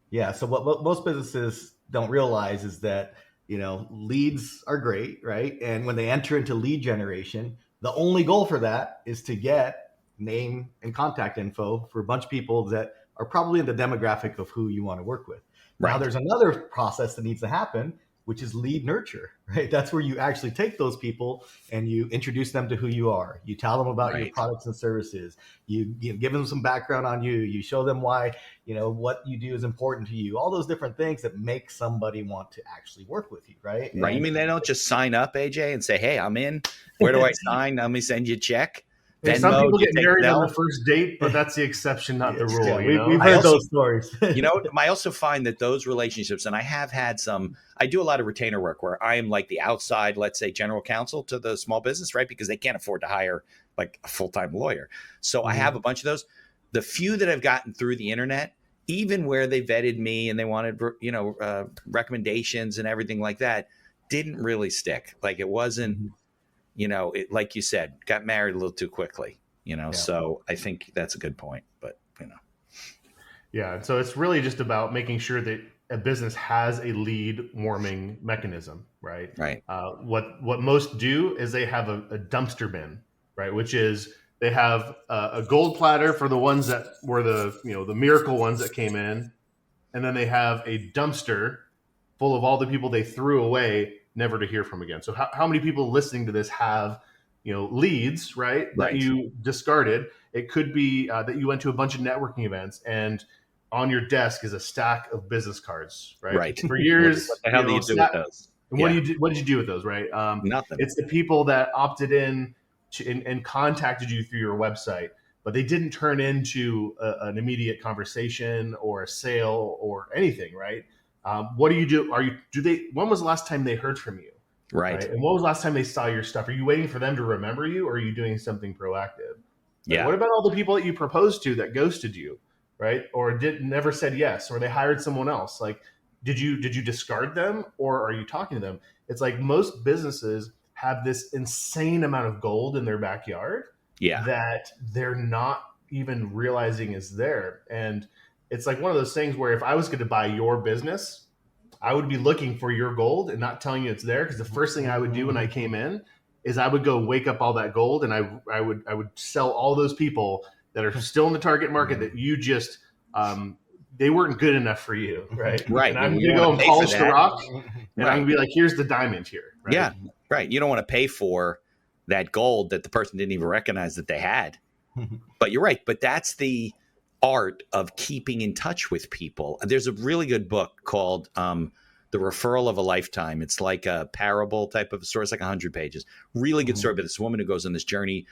Yeah. So what most businesses don't realize is that, leads are great, right? And when they enter into lead generation, the only goal for that is to get name and contact info for a bunch of people that are probably in the demographic of who you want to work with. Right. Now, there's another process that needs to happen, which is lead nurture, right? That's where you actually take those people and you introduce them to who you are. You tell them about your products and services. You give them some background on you. You show them why, what you do is important to you. All those different things that make somebody want to actually work with you, right? Right. And, you mean they don't just sign up, AJ, and say, hey, I'm in. Where do I sign? Let me send you a check. Some people get married on the first date, but that's the exception, not the rule. We've heard those stories. I also find that those relationships, and I have had I do a lot of retainer work where I am like the outside, let's say, general counsel to the small business, right? Because they can't afford to hire like a full-time lawyer. So I have a bunch of those. The few that I've gotten through the internet, even where they vetted me and they wanted, recommendations and everything like that, didn't really stick. Like it wasn't. Like you said, got married a little too quickly, so I think that's a good point, but Yeah. So it's really just about making sure that a business has a lead warming mechanism, right? Right. What most do is they have a dumpster bin, right? Which is they have a gold platter for the ones that were the miracle ones that came in. And then they have a dumpster full of all the people they threw away, never to hear from again. So how many people listening to this have, leads, right? That you discarded. It could be that you went to a bunch of networking events and on your desk is a stack of business cards, right? Right. For years. What the hell do you do with those? And what did you do with those, right? Nothing. It's the people that opted in and contacted you through your website, but they didn't turn into an immediate conversation or a sale or anything, right? What do you do? When was the last time they heard from you? Right. And when was the last time they saw your stuff? Are you waiting for them to remember you, or are you doing something proactive? Yeah. What about all the people that you proposed to that ghosted you, right? Or never said yes, or they hired someone else? Like, did you discard them, or are you talking to them? It's like most businesses have this insane amount of gold in their backyard that they're not even realizing is there. And it's like one of those things where if I was going to buy your business, I would be looking for your gold and not telling you it's there. Because the first thing I would do when I came in is I would go wake up all that gold, and I would sell all those people that are still in the target market that you just they weren't good enough for you, right? Right. And I'm going to go and polish the rock, and I'm going to be like, here's the diamond here. Right? Yeah. Right. You don't want to pay for that gold that the person didn't even recognize that they had. But you're right. But that's the art of keeping in touch with people. There's a really good book called The Referral of a Lifetime. It's like a parable type of a story. It's like 100 pages. Really good story. But this woman who goes on this journey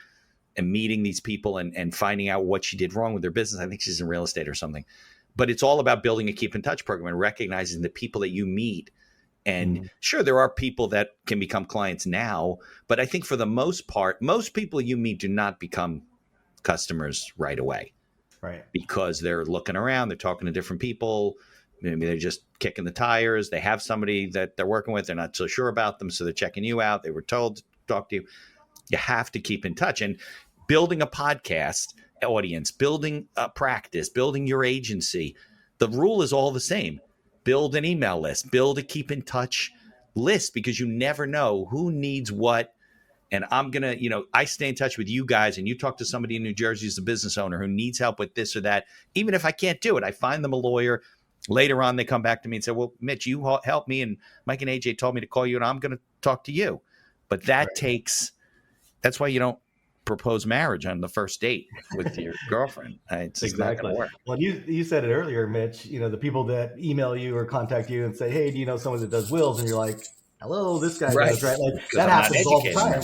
and meeting these people and finding out what she did wrong with their business. I think she's in real estate or something. But it's all about building a keep in touch program and recognizing the people that you meet. And sure, there are people that can become clients now. But I think for the most part, most people you meet do not become customers right away. Right. Because they're looking around, they're talking to different people. Maybe they're just kicking the tires. They have somebody that they're working with. They're not so sure about them. So they're checking you out. They were told to talk to you. You have to keep in touch. And building a podcast audience, building a practice, building your agency, the rule is all the same. Build an email list, build a keep in touch list, because you never know who needs what And I'm going to, I stay in touch with you guys, and you talk to somebody in New Jersey who's a business owner who needs help with this or that. Even if I can't do it, I find them a lawyer. Later on, they come back to me and say, well, Mitch, you helped me, and Mike and AJ told me to call you, and I'm going to talk to you. But that's why you don't propose marriage on the first date with your girlfriend. It's just not going to work. Well, you said it earlier, Mitch, the people that email you or contact you and say, hey, do you know someone that does wills? And you're like, hello, this guy does, right? Like that happens all the time.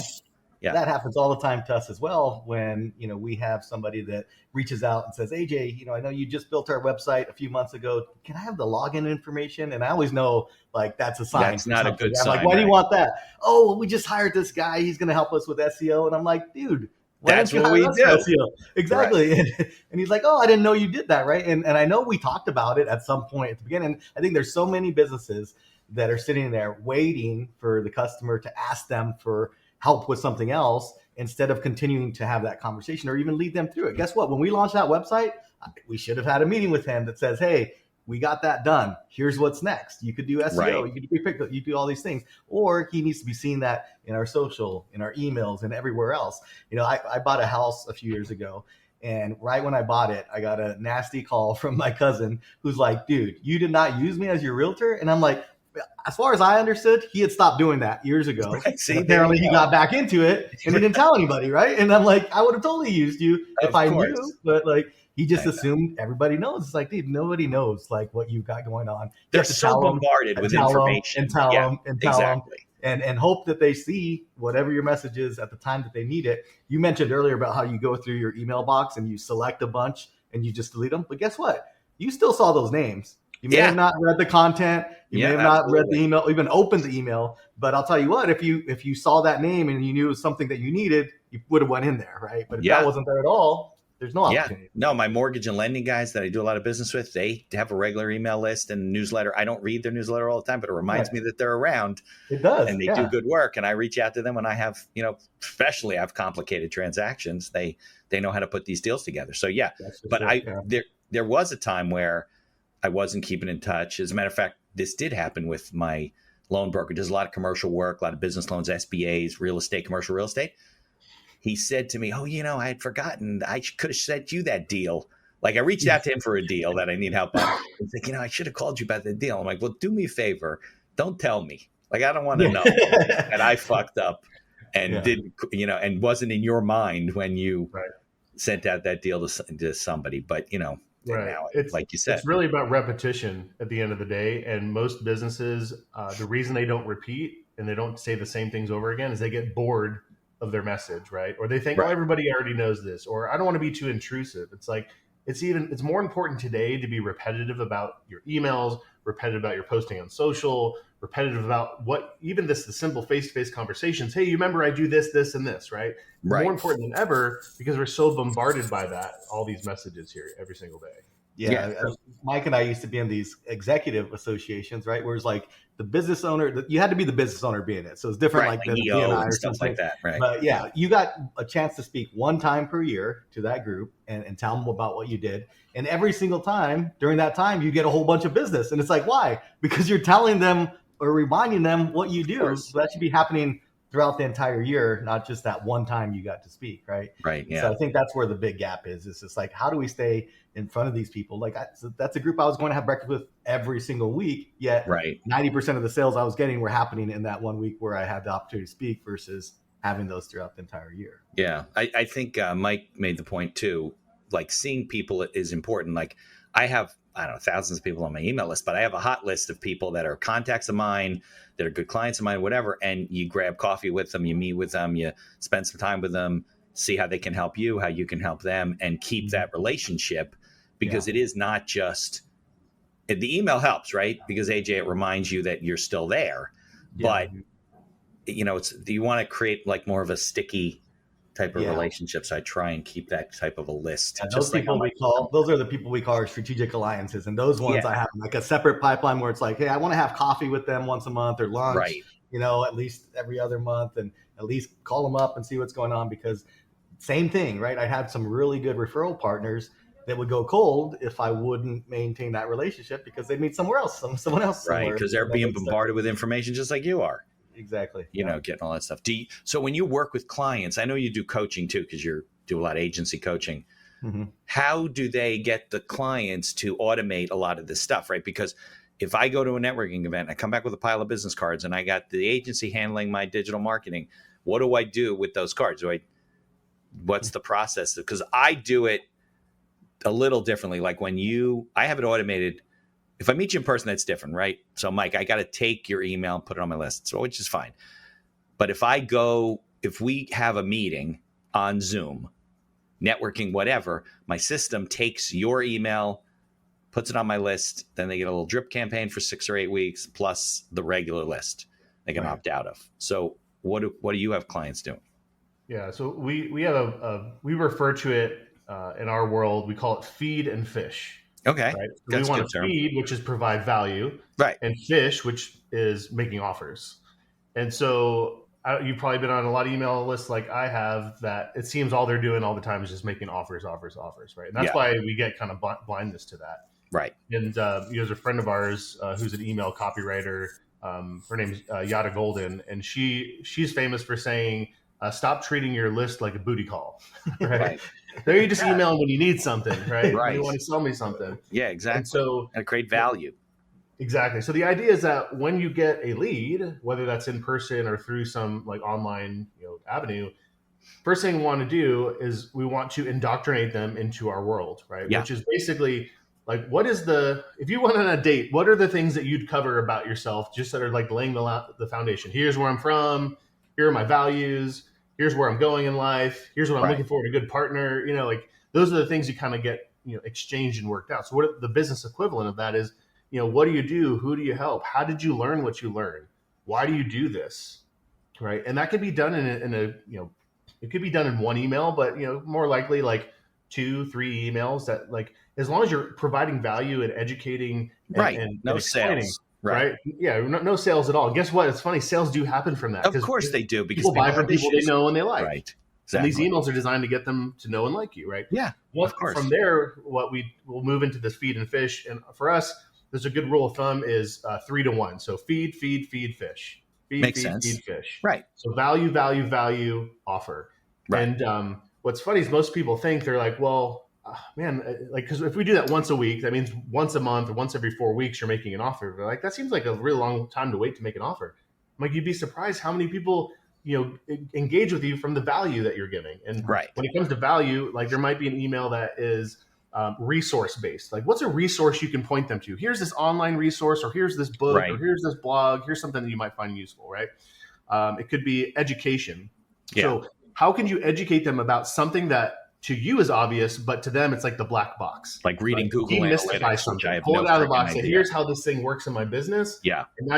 Yeah. That happens all the time to us as well when, we have somebody that reaches out and says, AJ, I know you just built our website a few months ago. Can I have the login information? And I always know like that's a sign. That's not a good sign. I'm like, why do you want that? Oh, well, we just hired this guy. He's going to help us with SEO. And I'm like, dude, that's what we do. SEO? Exactly. Right. And he's like, oh, I didn't know you did that. Right. And I know we talked about it at some point at the beginning. I think there's so many businesses that are sitting there waiting for the customer to ask them for help with something else instead of continuing to have that conversation or even lead them through it. Guess what? When we launched that website, we should have had a meeting with him that says, hey, we got that done. Here's what's next. You could do SEO, right. You could do pickup, you do all these things. Or he needs to be seeing that in our social, in our emails, and everywhere else. I bought a house a few years ago. And right when I bought it, I got a nasty call from my cousin who's like, dude, you did not use me as your realtor? And I'm like, as far as I understood, he had stopped doing that years ago. Right. See, apparently he got back into it and he didn't tell anybody, right? And I'm like, I would have totally used you if I knew, but like he just assumed everybody knows. It's like, dude, nobody knows like what you've got going on. They're so bombarded with information. And tell them and hope that they see whatever your message is at the time that they need it. You mentioned earlier about how you go through your email box and you select a bunch and you just delete them. But guess what? You still saw those names. You may have not read the content. You may have not read the email, even opened the email. But I'll tell you what, if you saw that name and you knew it was something that you needed, you would have went in there, right? But if that wasn't there at all, there's no opportunity. No, my mortgage and lending guys that I do a lot of business with, they have a regular email list and newsletter. I don't read their newsletter all the time, but it reminds me that they're around. It does. And they do good work. And I reach out to them when I have, especially I have complicated transactions. They know how to put these deals together. So there was a time where I wasn't keeping in touch. As a matter of fact, this did happen with my loan broker. Does a lot of commercial work, a lot of business loans, SBAs, real estate, commercial real estate. He said to me, oh, I had forgotten. I could have sent you that deal. Like I reached out to him for a deal that I need help on. He's like, I should have called you about the deal. I'm like, well, do me a favor. Don't tell me. Like, I don't want to know that I fucked up and didn't, and wasn't in your mind when you sent out that deal to somebody. But, right. Now, like you said, it's really about repetition at the end of the day. And most businesses, the reason they don't repeat and they don't say the same things over again is they get bored of their message, right? Or they think, oh, everybody already knows this, or I don't want to be too intrusive. It's like, it's more important today to be repetitive about your emails, repetitive about your posting on social, repetitive about the simple face-to-face conversations. Hey, you remember I do this, this, and this, right? More important than ever because we're so bombarded by all these messages here every single day. Yeah. Mike and I used to be in these executive associations, right? Where it's like the business owner, you had to be the business owner being it. So it's different like the BNI or stuff like that, right? But you got a chance to speak one time per year to that group and tell them about what you did. And every single time during that time, you get a whole bunch of business. And it's like, why? Because you're telling them or reminding them what you do. So that should be happening throughout the entire year, not just that one time you got to speak, right? Right. Yeah. So I think that's where the big gap is. It's just like, how do we stay in front of these people? Like that's a group I was going to have breakfast with every single week. Yet 90% of the sales I was getting were happening in that 1 week where I had the opportunity to speak versus having those throughout the entire year. Yeah. I think Mike made the point too, like seeing people is important. Like I have, thousands of people on my email list, but I have a hot list of people that are contacts of mine, that are good clients of mine, whatever. And you grab coffee with them, you meet with them, you spend some time with them, see how they can help you, how you can help them, and keep that relationship because it is not just the email helps, right? Because AJ, it reminds you that you're still there, but you want to create like more of a sticky type of relationship. So I try and keep that type of a list. And those are the people we call our strategic alliances. And those ones I have like a separate pipeline where it's like, hey, I want to have coffee with them once a month or lunch, at least every other month, and at least call them up and see what's going on because same thing, right? I had some really good referral partners that would go cold if I wouldn't maintain that relationship because they meet someone else. Right. Because they're being bombarded with information just like you are. Exactly. Getting all that stuff. So when you work with clients, I know you do coaching too, because you do a lot of agency coaching. Mm-hmm. How do they get the clients to automate a lot of this stuff, right? Because if I go to a networking event, I come back with a pile of business cards and I got the agency handling my digital marketing. What do I do with those cards? What's the process? Because I do it a little differently. Like I have it automated. If I meet you in person, that's different, right? So Mike, I got to take your email and put it on my list, so which is fine. But if we have a meeting on Zoom, networking, whatever, my system takes your email, puts it on my list. Then they get a little drip campaign for 6 or 8 weeks, plus the regular list they can opt out of. So what do you have clients doing? Yeah, so we have we refer to it in our world, we call it feed and fish. Okay, right? So that's we want a good to term. feed, which is provide value, Right? and fish, which is making offers. And so you've probably been on a lot of email lists like I have, that it seems all they're doing all the time is just making offers, right? And that's why we get kind of blindness to that. Right. And there's a friend of ours who's an email copywriter. Her name's Yada Golden, and she's famous for saying, stop treating your list like a booty call, right? There you just email when you need something, right? When you want to sell me something. Yeah, exactly. And so create value. Exactly. So the idea is that when you get a lead, whether that's in person or through some like online avenue, first thing we want to do is we want to indoctrinate them into our world, right? Yeah. Which is basically like, if you went on a date, what are the things that you'd cover about yourself, just that are like laying the foundation? Here's where I'm from. Here are my values. Here's where I'm going in life. Here's what I'm looking for in a good partner. Like those are the things you kind of get, exchanged and worked out. So what the business equivalent of that is, what do you do? Who do you help? How did you learn what you learned? Why do you do this? Right. And that could be done in a it could be done in one email, but more likely like 2-3 emails that like, as long as you're providing value and educating and no and sales. Right. Yeah. No sales at all. Guess what? It's funny. Sales do happen from that. Of course they do, because people buy from people they know and they like. Right. Exactly. And these emails are Exactly. designed to get them to know and like you. Right. Yeah. Well, of course. From there, what we'll move into this feed and fish. And for us, there's a good rule of thumb is 3-to-1. So feed, fish. Makes sense. Feed, fish. Right. So value, offer. Right. And what's funny is most people think they're like, well, man, like, because if we do that once a week, that means once a month or once every 4 weeks, you're making an offer. They're like, that seems like a really long time to wait to make an offer. I'm like, you'd be surprised how many people, engage with you from the value that you're giving. And when it comes to value, like there might be an email that is resource based. Like, what's a resource you can point them to? Here's this online resource, or here's this book, or here's this blog. Here's something that you might find useful, right? It could be education. Yeah. So how can you educate them about something that to you is obvious, but to them it's like the black box? Like reading Google Analytics, something. Pull it out of the box. Say, here's how this thing works in my business. Yeah. And now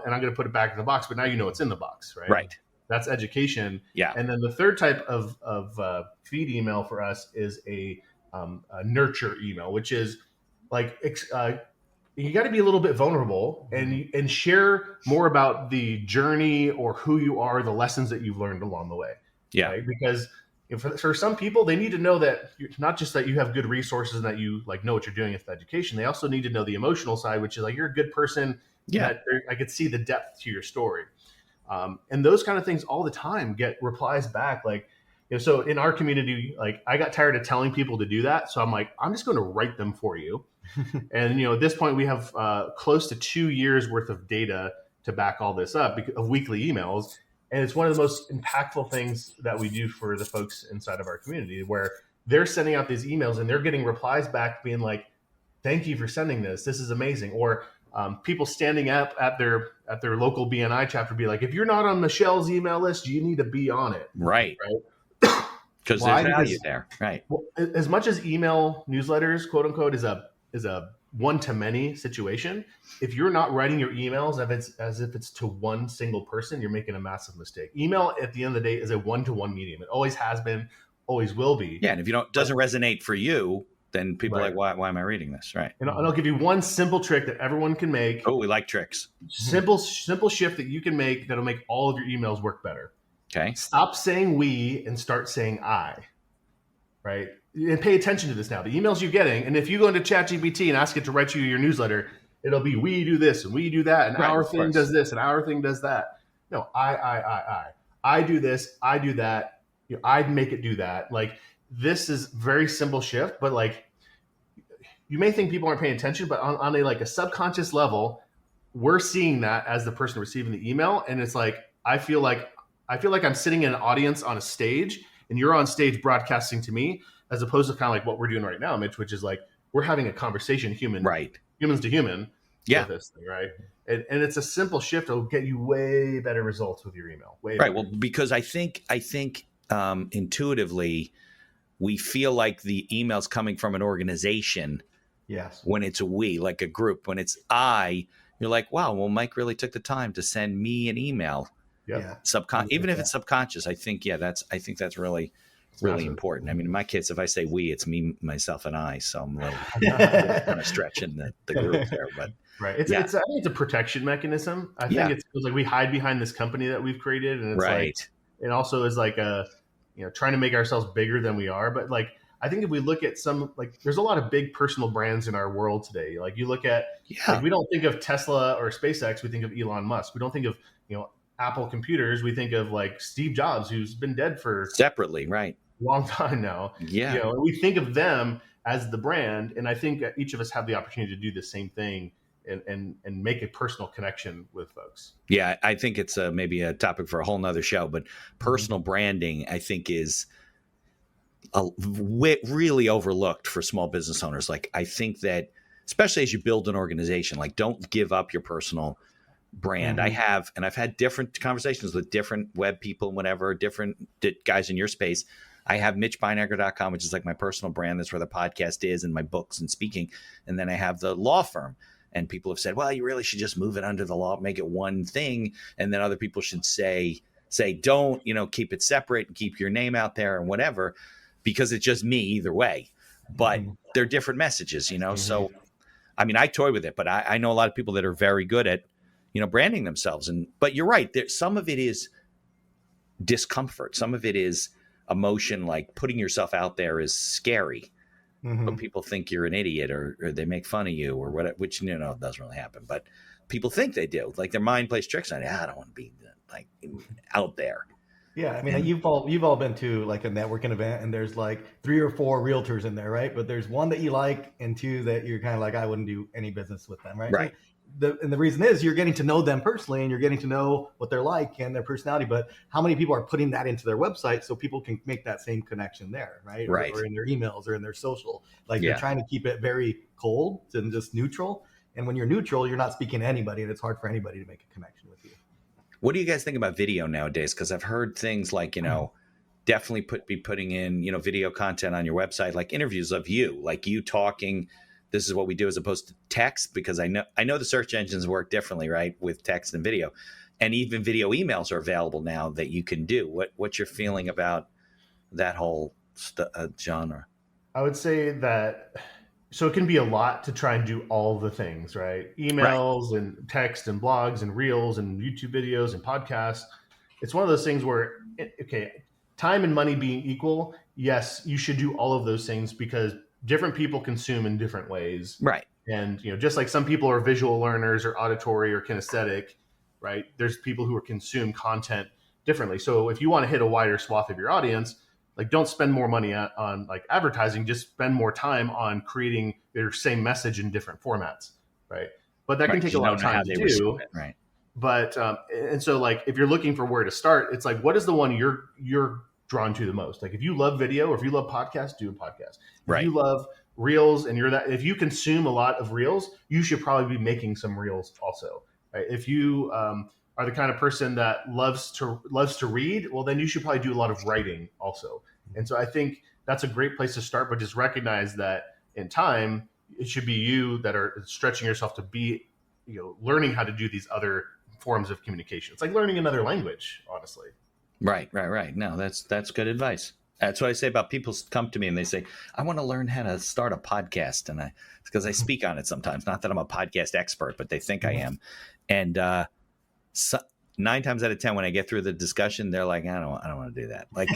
and I'm going to put it back in the box, but now it's in the box, right? Right. That's education. Yeah. And then the third type of feed email for us is a nurture email, which is like you got to be a little bit vulnerable and share more about the journey or who you are, the lessons that you've learned along the way. Yeah. Right? Because for some people, they need to know that not just that you have good resources and that you like know what you're doing with education. They also need to know the emotional side, which is like you're a good person. Yeah. I could see the depth to your story. And those kind of things all the time get replies back. Like, so in our community, like I got tired of telling people to do that. So I'm like, I'm just going to write them for you. And, at this point we have close to 2 years worth of data to back all this up of weekly emails. And it's one of the most impactful things that we do for the folks inside of our community, where they're sending out these emails and they're getting replies back being like, thank you for sending this. This is amazing. Or people standing up at their local BNI chapter be like, if you're not on Michelle's email list, you need to be on it. Right. Because there's value there. Right. Well, as much as email newsletters, quote unquote, is a one-to-many situation, if you're not writing your emails as if it's to one single person, you're making a massive mistake. Email at the end of the day is a one-to-one medium. It always has been, always will be. Yeah. And if doesn't resonate for you, then people are like, why am I reading this? Right. And I'll give you one simple trick that everyone can make. Oh, we like tricks. Simple shift that you can make that'll make all of your emails work better. Okay. Stop saying we and start saying I. Right. And pay attention to this now. The emails you're getting, and if you go into ChatGPT and ask it to write you your newsletter, it'll be we do this and we do that, and our thing does this and our thing does that. No, I do this, I do that, I'd make it do that. Like, this is very simple shift, but like, you may think people aren't paying attention, but on a like a subconscious level, we're seeing that as the person receiving the email. And it's like, I feel like I'm sitting in an audience on a stage, and you're on stage broadcasting to me, as opposed to kind of like what we're doing right now, Mitch, which is like, we're having a conversation, humans to human, with this thing, right? And it's a simple shift. It'll get you way better results with your email. Way better. Well, because I think intuitively, we feel like the email's coming from an organization. Yes. When it's we, like a group. When it's I, you're like, wow, well, Mike really took the time to send me an email. Yeah. Even if it's subconscious, I think that's really important. I mean, in my case, if I say we, it's me, myself, and I. So I'm a little kind of stretching the group there, but right. I think it's a protection mechanism. I think it's like we hide behind this company that we've created, and it's like, it also is like trying to make ourselves bigger than we are. But like, I think if we look at there's a lot of big personal brands in our world today. Like, you look at, like, we don't think of Tesla or SpaceX, we think of Elon Musk. We don't think of, Apple computers. We think of like Steve Jobs, who's been dead for separately, right? A long time now. Yeah. We think of them as the brand. And I think that each of us have the opportunity to do the same thing and make a personal connection with folks. Yeah. I think it's maybe a topic for a whole nother show, but personal branding, I think, is really overlooked for small business owners. Like, I think that, especially as you build an organization, like, don't give up your personal brand. I've had different conversations with different web people and whatever, different guys in your space. I have MitchBeinegger.com, which is like my personal brand. That's where the podcast is, and my books and speaking. And then I have the law firm. And people have said, well, you really should just move it under the law, make it one thing. And then other people should say, don't, keep it separate and keep your name out there and whatever, because it's just me either way. But they're different messages, So, I mean, I toy with it, but I know a lot of people that are very good at, branding themselves. But you're right. Some of it is discomfort. Some of it is emotion, like putting yourself out there is scary. But people think you're an idiot, or they make fun of you, or whatever, which, it doesn't really happen. But people think they do. Like, their mind plays tricks on you. I don't want to be like out there. Yeah, I mean, you've all been to like a networking event, and there's like 3 or 4 realtors in there, right? But there's one that you like, and 2 that you're kind of like, I wouldn't do any business with them, right? Right. And the reason is you're getting to know them personally, and you're getting to know what they're like and their personality. But how many people are putting that into their website so people can make that same connection there, right? Right. Or in their emails or in their social. Like, they're trying to keep it very cold and just neutral. And when you're neutral, you're not speaking to anybody, and it's hard for anybody to make a connection with you. What do you guys think about video nowadays? Because I've heard things like, definitely be putting in, video content on your website, like interviews of you, like you talking. This is what we do, as opposed to text, because I know the search engines work differently, right, with text and video, and even video emails are available now that you can do. What's your feeling about that whole genre? I would say that, so it can be a lot to try and do all the things, right? Emails and text and blogs and reels and YouTube videos and podcasts. It's one of those things where, time and money being equal, yes, you should do all of those things, because different people consume in different ways. Right. And, just like some people are visual learners or auditory or kinesthetic, right? There's people who consume content differently. So if you want to hit a wider swath of your audience, like, don't spend more money on like advertising, just spend more time on creating their same message in different formats. Right. But that can take a lot of time to do. Right. But, and so, like, if you're looking for where to start, it's like, what is the one you're drawn to the most? Like, if you love video, or if you love podcasts, do a podcast. If you love reels, and if you consume a lot of reels, you should probably be making some reels also. Right? If you are the kind of person that loves to read, well, then you should probably do a lot of writing also. And so I think that's a great place to start, but just recognize that in time, it should be you that are stretching yourself to be, learning how to do these other forms of communication. It's like learning another language, honestly. Right. No, that's good advice. That's what I say about people come to me and they say, I want to learn how to start a podcast. And it's because I speak on it sometimes. Not that I'm a podcast expert, but they think I am. And 9 times out of 10, when I get through the discussion, they're like, I don't want to do that. Like,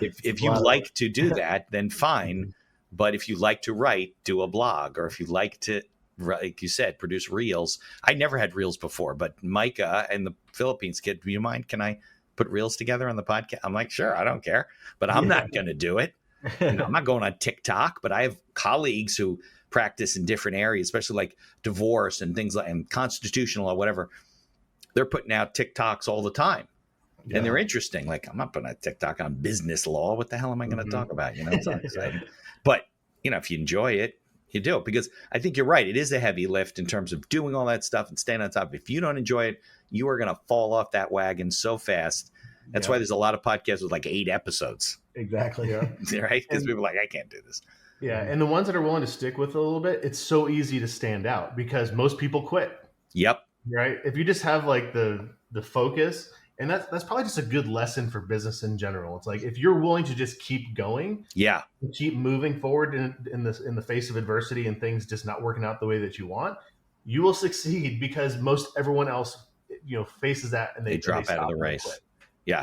if you like to do that, then fine. But if you like to write, do a blog. Or if you like to like you said, produce reels. I never had reels before, but Micah and the Philippines kid, do you mind? Can I put reels together on the podcast? I'm like, sure, I don't care, but I'm not going to do it. I'm not going on TikTok, but I have colleagues who practice in different areas, especially like divorce and things like, and constitutional or whatever. They're putting out TikToks all the time. Yeah. And they're interesting. Like, I'm not putting a TikTok on business law. What the hell am I going to talk about? It's not exciting. But, if you enjoy it, you do it. Because I think you're right. It is a heavy lift in terms of doing all that stuff and staying on top. If you don't enjoy it, you are going to fall off that wagon so fast. That's why there's a lot of podcasts with like 8 episodes. Exactly. Yeah. Right? Because people are like, I can't do this. Yeah. And the ones that are willing to stick with it a little bit, it's so easy to stand out because most people quit. Yep. Right. If you just have like the focus, and that's probably just a good lesson for business in general. It's like, if you're willing to just keep going, keep moving forward in the face of adversity and things just not working out the way that you want, you will succeed, because most everyone else, faces that and they drop out of the race. Yeah.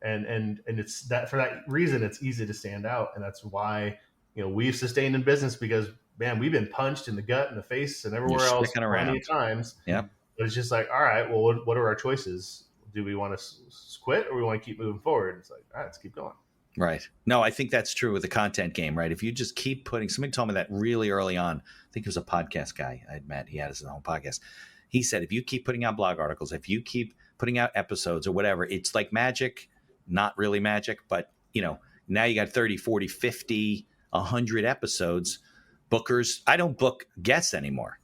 And it's that, for that reason, it's easy to stand out. And that's why, we've sustained in business, because man, we've been punched in the gut and the face and everywhere else plenty of times. Yeah. But it's just like, all right, well, what are our choices? Do we want to quit, or we want to keep moving forward? It's like, all right, let's keep going. Right. No, I think that's true with the content game, right? If you just keep putting, somebody told me that really early on. I think it was a podcast guy I'd met. He had his own podcast. He said, if you keep putting out blog articles, if you keep putting out episodes or whatever, it's like magic, not really magic, but now you got 30, 40, 50, 100 episodes. Bookers, I don't book guests anymore.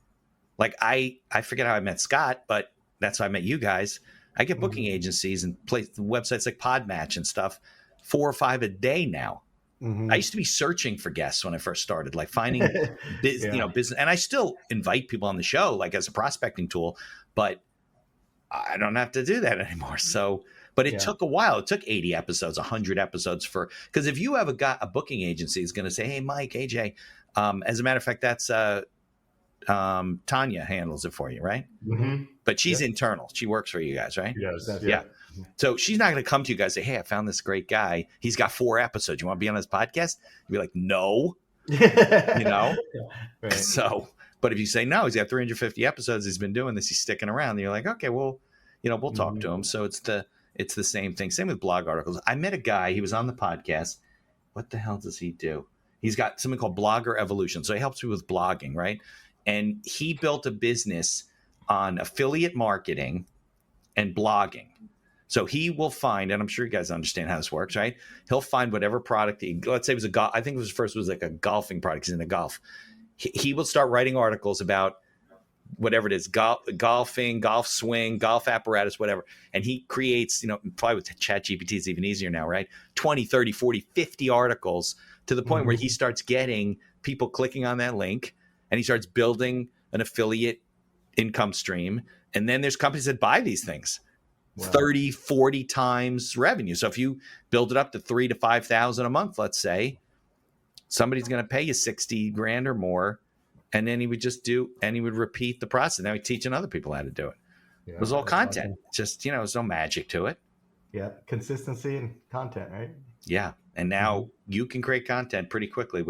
Like I forget how I met Scott, but that's how I met you guys. I get booking agencies and websites like Podmatch and stuff, 4 or 5 a day now. Mm-hmm. I used to be searching for guests when I first started, like finding business. And I still invite people on the show, like as a prospecting tool, but I don't have to do that anymore. So, but it took a while. It took 80 episodes, 100 episodes because if you have a booking agency is going to say, hey, Mike, AJ, as a matter of fact, that's Tanya handles it for you, right? Mm-hmm. But she's internal. She works for you guys, right? Yes. Yeah. So she's not going to come to you guys and say, hey, I found this great guy. He's got 4 episodes. You want to be on his podcast? You'd be like, no. Right. So, but if you say, no, he's got 350 episodes. He's been doing this. He's sticking around. And you're like, okay, well, we'll talk to him. So it's the same thing. Same with blog articles. I met a guy. He was on the podcast. What the hell does he do? He's got something called Blogger Evolution. So he helps me with blogging, right? And he built a business on affiliate marketing and blogging. So he will find, and I'm sure you guys understand how this works, right? He'll find whatever product. Let's say it was I think it was first was like a golfing product. He's into golf. He will start writing articles about whatever it is, golfing, golf swing, golf apparatus, whatever. And he creates, probably with ChatGPT, it's even easier now, right? 20, 30, 40, 50 articles to the point where he starts getting people clicking on that link. And he starts building an affiliate income stream. And then there's companies that buy these things, 30, 40 times revenue. So if you build it up to 3,000 to 5,000 a month, let's say, somebody's going to pay you 60 grand or more. And then he would repeat the process. Now he's teaching other people how to do it. Yeah, it was all content. Awesome. Just, there's no magic to it. Yeah. Consistency and content, right? Yeah. And now you can create content pretty quickly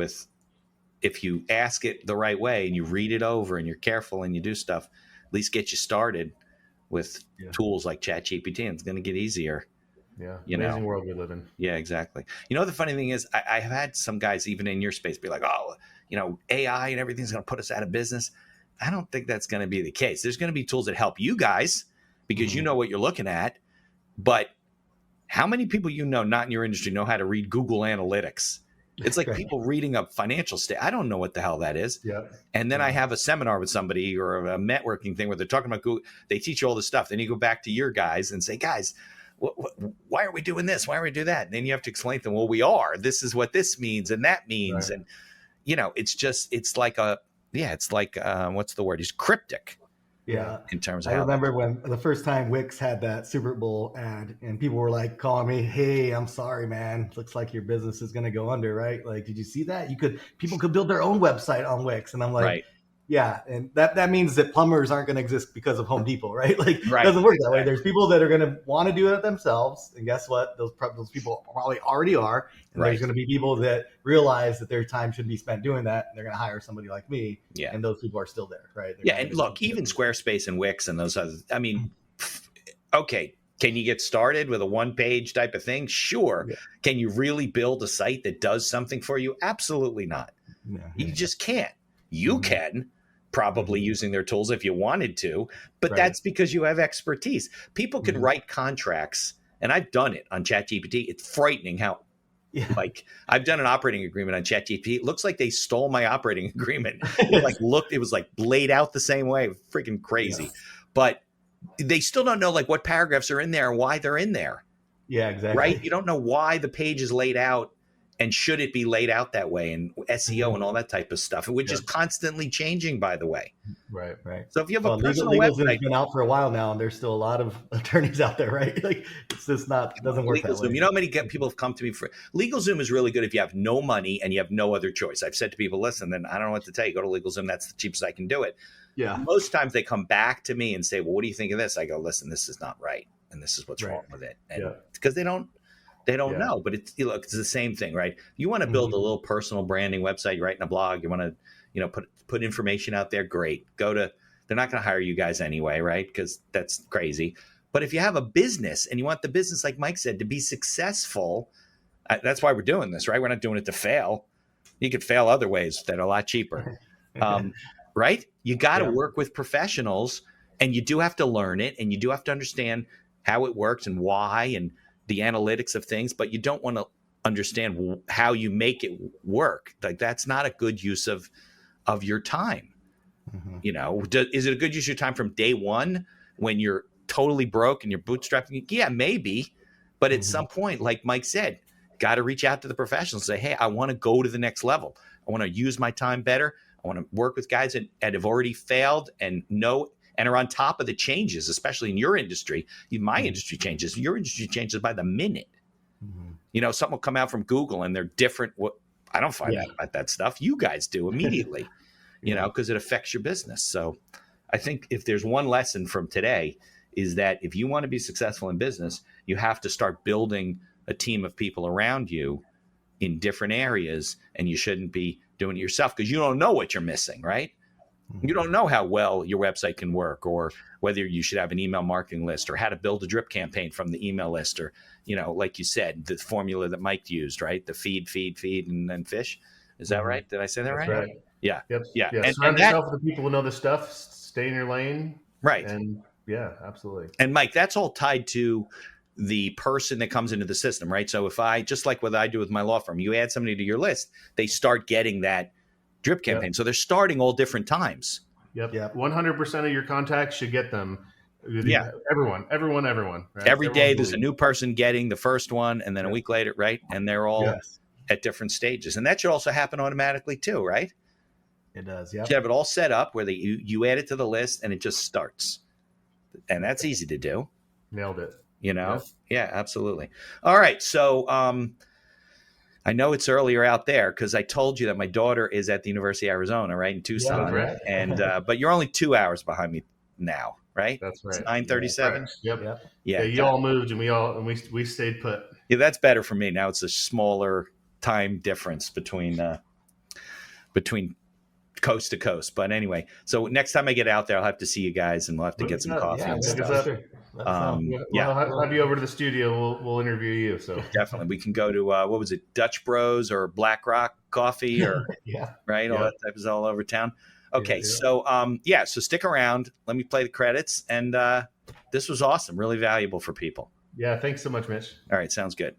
if you ask it the right way and you read it over and you're careful and you do stuff, at least get you started with tools like ChatGPT, and it's going to get easier. Yeah. Amazing world we live in. Yeah, exactly. The funny thing is I've had some guys even in your space be like, oh, AI and everything's going to put us out of business. I don't think that's going to be the case. There's going to be tools that help you guys because you know what you're looking at. But how many people not in your industry know how to read Google Analytics? It's like people reading a financial I don't know what the hell that is. Yeah. And then I have a seminar with somebody or a networking thing where they're talking about Google. They teach you all this stuff. Then you go back to your guys and say, guys, why are we doing this? Why are we doing that? And then you have to explain to them, well, we are. This is what this means and that means. Right. And, it's like what's the word? It's cryptic. Yeah. In terms of I remember when the first time Wix had that Super Bowl ad and people were like calling me, hey, I'm sorry, man. Looks like your business is going to go under, right? Like, did you see that? People could build their own website on Wix. And I'm like, Yeah, and that means that plumbers aren't going to exist because of Home Depot, right? Like, it Right. doesn't work that way. There's people that are going to want to do it themselves, and guess what? Those people probably already are. And Right. there's going to be people that realize that their time should be spent doing that, and they're going to hire somebody like me. Yeah. And those people are still there, right? Yeah, and look, even Squarespace and Wix and those others. I mean, okay, can you get started with a one-page type of thing? Sure. Yeah. Can you really build a site that does something for you? Absolutely not. Yeah. You just can't. You can, probably using their tools if you wanted to, but Right. that's because you have expertise. People can write contracts, and I've done it on ChatGPT. It's frightening how, like, I've done an operating agreement on ChatGPT. It looks like they stole my operating agreement. It was like laid out the same way. Freaking crazy. But they still don't know like what paragraphs are in there and why they're in there. Yeah, exactly. Right? You don't know why the page is laid out and should it be laid out that way, and SEO and all that type of stuff, which is constantly changing, by the way. Right. So if you have a personal LegalZoom website, has been out for a while now, and there's still a lot of attorneys out there, right? Like, it's just doesn't work that way. You know how many people have come to me for LegalZoom is really good if you have no money and you have no other choice. I've said to people, listen, then I don't know what to tell you. Go to LegalZoom. That's the cheapest I can do it. Yeah. Most times they come back to me and say, well, what do you think of this? I go, listen, this is not right, and this is what's wrong with it. And because they don't know, but it's the same thing, right? You want to build a little personal branding website, you're writing a blog, you want to, put information out there. Great. They're not going to hire you guys anyway, right? Because that's crazy. But if you have a business and you want the business, like Mike said, to be successful, that's why we're doing this, right? We're not doing it to fail. You could fail other ways that are a lot cheaper. Right? You got to work with professionals, and you do have to learn it, and you do have to understand how it works and why and the analytics of things, but you don't want to understand how you make it work. Like, that's not a good use of your time. Is it a good use of your time from day one when you're totally broke and you're bootstrapping? Yeah, maybe. But at some point, like Mike said, got to reach out to the professionals and say, hey, I want to go to the next level. I want to use my time better. I want to work with guys that have already failed and are on top of the changes, especially in your industry. My industry changes. Your industry changes by the minute. Something will come out from Google and they're different. I don't find out about that stuff. You guys do immediately, because it affects your business. So I think if there's one lesson from today is that if you want to be successful in business, you have to start building a team of people around you in different areas, and you shouldn't be doing it yourself because you don't know what you're missing, right? You don't know how well your website can work, or whether you should have an email marketing list, or how to build a drip campaign from the email list, or, like you said, the formula that Mike used, right? The feed, and then fish. Is that right? Did I say that right? Right. Yeah. Yep. Yeah. Surround yourself with the people who know the stuff, stay in your lane. Right. And absolutely. And Mike, that's all tied to the person that comes into the system, right? So if just like what I do with my law firm, you add somebody to your list, they start getting that drip campaign. So they're starting all different times. Yep. 100% of your contacts should get them. Yeah. Everyone. Right? Every day there's a new person getting the first one, and then a week later, right? And they're all at different stages. And that should also happen automatically too, right? It does, You should have it all set up where you add it to the list and it just starts. And that's easy to do. Nailed it. Yeah, absolutely. All right. So I know it's earlier out there because I told you that my daughter is at the University of Arizona, right, in Tucson. Yeah, right. And but you're only 2 hours behind me now, right? That's right. It's 9:37. Right. Yep. Yeah. You all moved, and we stayed put. Yeah, that's better for me. Now it's a smaller time difference between coast to coast. But anyway, so next time I get out there, I'll have to see you guys, and we'll have to get some coffee and stuff. I'll have you over to the studio. We'll interview you. So definitely, we can go to what was it, Dutch Bros or Black Rock Coffee, or right, all that type is all over town. Okay, so so stick around. Let me play the credits, and this was awesome, really valuable for people. Yeah, thanks so much, Mitch. All right, sounds good.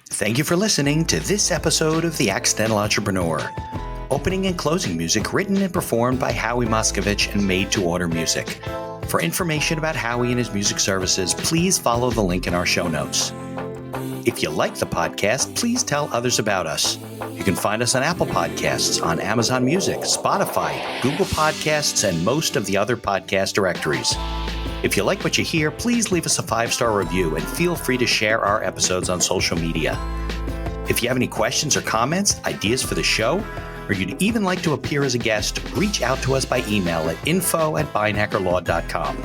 Thank you for listening to this episode of The Accidental Entrepreneur. Opening and closing music written and performed by Howie Moskovich and made to order music. For information about Howie and his music services, please follow the link in our show notes. If you like the podcast, please tell others about us. You can find us on Apple Podcasts, on Amazon Music, Spotify, Google Podcasts, and most of the other podcast directories. If you like what you hear, please leave us a 5-star review and feel free to share our episodes on social media. If you have any questions or comments, ideas for the show, or you'd even like to appear as a guest, reach out to us by email at info@beinhackerlaw.com.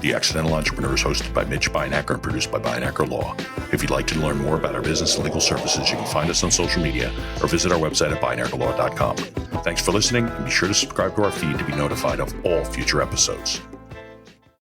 The Accidental Entrepreneur is hosted by Mitch Beinhacker and produced by Beinhacker Law. If you'd like to learn more about our business and legal services, you can find us on social media or visit our website at beinhackerlaw.com. Thanks for listening, and be sure to subscribe to our feed to be notified of all future episodes.